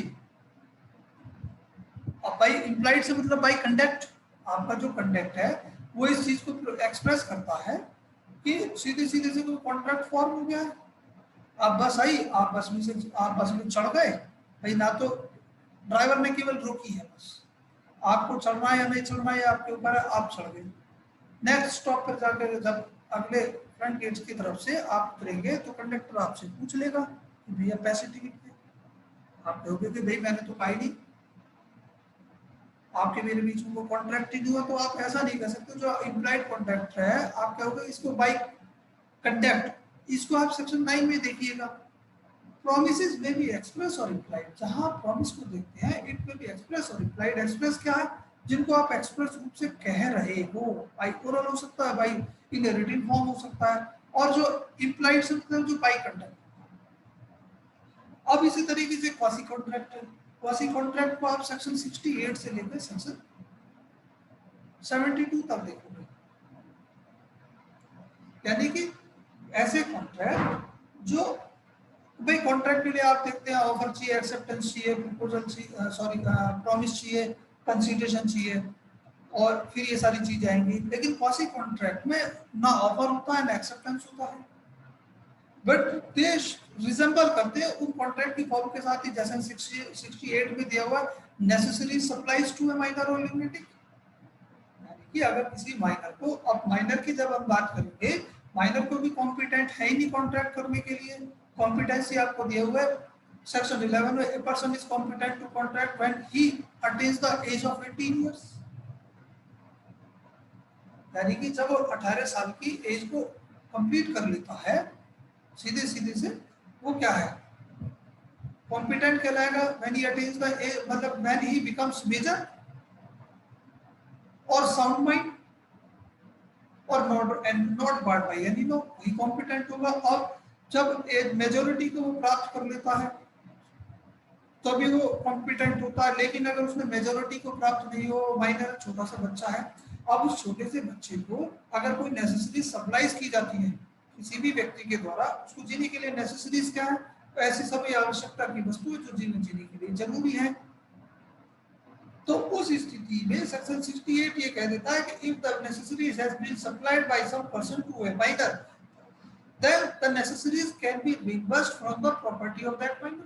Speaker 1: अब बाई इम्प्लाइड से मतलब बाई कंडक्ट, आपका जो कंडक्ट है वो इस चीज को एक्सप्रेस करता है कि सीधे सीधे से कोई कॉन्ट्रैक्ट फॉर्म हो गया है। आप बस आई, आप बस में चढ़ गए भाई, ना तो ड्राइवर ने केवल रोकी है, बस आपको चढ़ना है या नहीं चढ़ना है आपके ऊपर है, आप चढ़ गए। नेक्स्ट स्टॉप पर जाकर जब अगले फ्रंट गेट की तरफ से आप उतरेंगे तो कंडक्टर आपसे पूछ लेगा कि भैया पैसे टिकट के। आप कहोगे कि भाई मैंने तो पाई नहीं, आपके मेरे बीच में वो कॉन्ट्रैक्ट ही नहीं हुआ, तो आप ऐसा नहीं कर सकते। जो इम्प्लाइड कॉन्ट्रैक्ट है आप कहोगे इसको बाय कंडक्ट, इसको आप सेक्शन 9 में देखिएगा। प्रोमिसेस में भी एक्सप्रेस और इम्प्लाइड, जहां प्रॉमिस को देखते हैं इट में भी एक्सप्रेस और इम्प्लाइड। एक्सप्रेस क्या है? जिनको आप एक्सप्रेस रूप से कह रहे हो, बाय ओरल हो सकता है, बाय इन रिटन फॉर्म हो सकता है, और जो इम्प्लाइड से मतलब जो बाय कंडक्ट। अब इसी तरीके से क्वासी कॉन्ट्रैक्ट है। क्वासी कॉन्ट्रैक्ट को आप सेक्शन 68 से लेकर सेक्शन 72 तक देखोगे। यानी कि ऐसे कॉन्ट्रैक्ट जो भाई कॉन्ट्रैक्ट के लिए आप देखते हैं ऑफर चाहिए, एक्सेप्टेंस चाहिए, प्रपोजल चाहिए, सॉरी प्रॉमिस चाहिए, कंसीडरेशन चाहिए, और फिर ये सारी चीजें आएंगी। लेकिन क्वासी कॉन्ट्रैक्ट में ना ऑफर होता है ना एक्सेप्टेंस होता है, बट दे रिजेंबल करते हैं उन कॉन्ट्रैक्ट की फॉर्म के साथ ही, जैसे 68 में दिया हुआ necessary supplies to a minor और लिमिटेड। कि अगर किसी माइनर को, अब माइनर की जब हम बात करेंगे, माइनर को भी कॉम्पिटेंट है ही नहीं कॉन्ट्रैक्ट करने के लिए। कॉम्पिटेंसी आपको दिया हुआ है सेक्शन 11 में, a person is competent to contract when he attains the age of 18 years. यानी कि जब वो 18 साल की एज को कंप्लीट कर लेता है, सीधे सीधे से वो क्या है, कॉम्पिटेंट कहलाएगा। When he attains the age, मतलब व्हेन ही बिकम्स मेजर और साउंड माइंड और not barred by any law, he competent होगा। और जब एज मेजॉरिटी को वो प्राप्त कर लेता है तभी वो कॉम्पिटेंट होता है। लेकिन अगर उसने मेजॉरिटी को प्राप्त नहीं हो, माइनर छोटा सा बच्चा है, अब उस छोटे से बच्चे को अगर कोई नेसेसरी सप्लाईज की जाती है किसी भी व्यक्ति के द्वारा, उसको जीने के लिए नेसेसरीज क्या है, तो ऐसी सभी आवश्यकता की वस्तुएं जो जीवन जीने के लिए जरूरी है। तो उस स्थिति में सेक्शन 68 ये कह देता है कि if the necessaries has been supplied by some person to a minor, then the necessaries can be reimbursed from the property of that minor.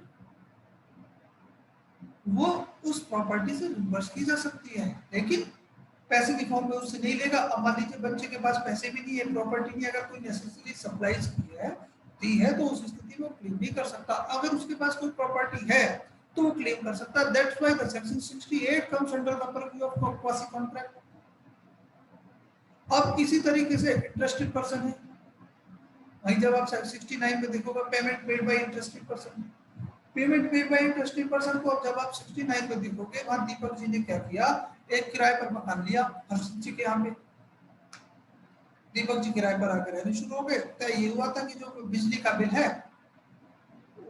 Speaker 1: वो उस प्रॉपर्टी से रिवर्स की जा सकती है, लेकिन पैसे की फॉर्म में उससे नहीं लेगा। अब मान लीजिए बच्चे के पास पैसे भी नहीं है, प्रॉपर्टी नहीं, अगर कोई नेसेसरी सप्लाईज की है दी है, तो उस स्थिति में क्लेम नहीं कर सकता। अगर उसके पास कोई प्रॉपर्टी है तो वो क्लेम कर सकता है। That's why the section 68 comes under the purview of quasi contract. अब इसी तरीके से इंटरेस्टेड पर्सन है, वहीं जब आप 69 में देखोगे payment paid by interested person, payment paid by interested person को अब जब आप 69 में देखोगे, वहां दीपक जी ने क्या किया, एक किराए पर मकान लिया हर्षित जी के यहाँ पे। दीपक जी किराए पर आकर रहने शुरू हो गए। तो ये हुआ था कि जो बिजली का बिल है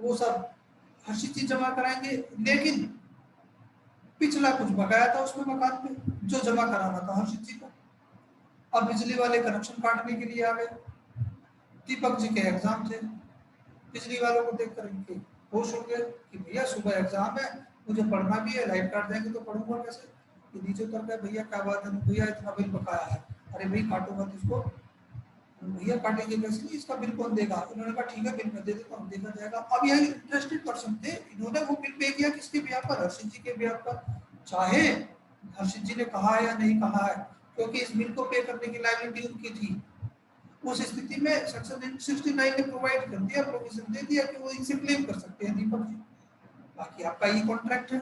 Speaker 1: वो सब हर्षित जी जमा कराएंगे, लेकिन पिछला कुछ बकाया था उसमें मकान पे जो जमा कराना था हर्षित जी को। अब बिजली वाले कनेक्शन काटने के लिए आ गए। दीपक जी के एग्जाम थे, बिजली वालों को देखकर इनके होश हो गए कि भैया सुबह एग्जाम है, मुझे पढ़ना भी है, लाइट काट देंगे तो पढ़ूंगा कैसे। तो नीचे उतर गए, भैया क्या बात है, भैया इतना बिल बकाया है। अरे भाई काटो मत इसको। भैया काटेंगे कैसे, नहीं इसका बिल कौन देगा। उन्होंने कहा ठीक है बिल मैं दे देता हूँ, देखा जाएगा। अब यह इंटरेस्टेड पर्सन थे, इन्होंने वो बिल पे किया किसके ब्याह पर, हर्षित जी के ब्याह पर, चाहे हर्षित जी ने कहा है या नहीं कहा है, क्योंकि इस बिल को पे करने की लायबिलिटी उनकी थी। उस स्थिति में सेक्शन 69 ने प्रोवाइड कर दिया, प्रोविजन दे दिया कि वो इनसे क्लेम कर सकते हैं दीपक जी, बाकी आपका ये कॉन्ट्रैक्ट है।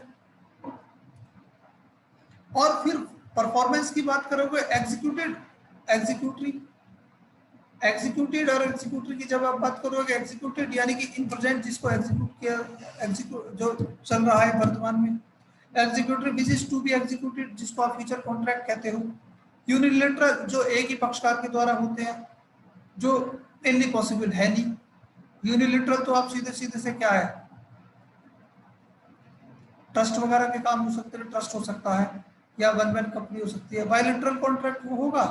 Speaker 1: और फिर परफॉर्मेंस की बात करोगे, एग्जीक्यूटेड, एग्जीक्यूटेड और एग्जीक्यूटरी की जब आप बात करोगे, एग्जीक्यूटेड यानी कि इन प्रेजेंट जिसको एग्जीक्यूट किया, जो चल रहा है वर्तमान में। Executory which is to be executed जिसको आप फ्यूचर कॉन्ट्रैक्ट कहते हो। यूनिलैटरल जो एक ही पक्षकार के द्वारा होते हैं, जो इनली पॉसिबल है नहीं। यूनिलैटरल तो आप सीधे सीधे से क्या है, ट्रस्ट वगैरह के काम हो सकते हैं, ट्रस्ट हो सकता है या वन मैन कंपनी हो सकती है। बायलैटरल कॉन्ट्रैक्ट वो होगा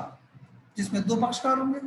Speaker 1: जिसमें दो पक्षकार होंगे।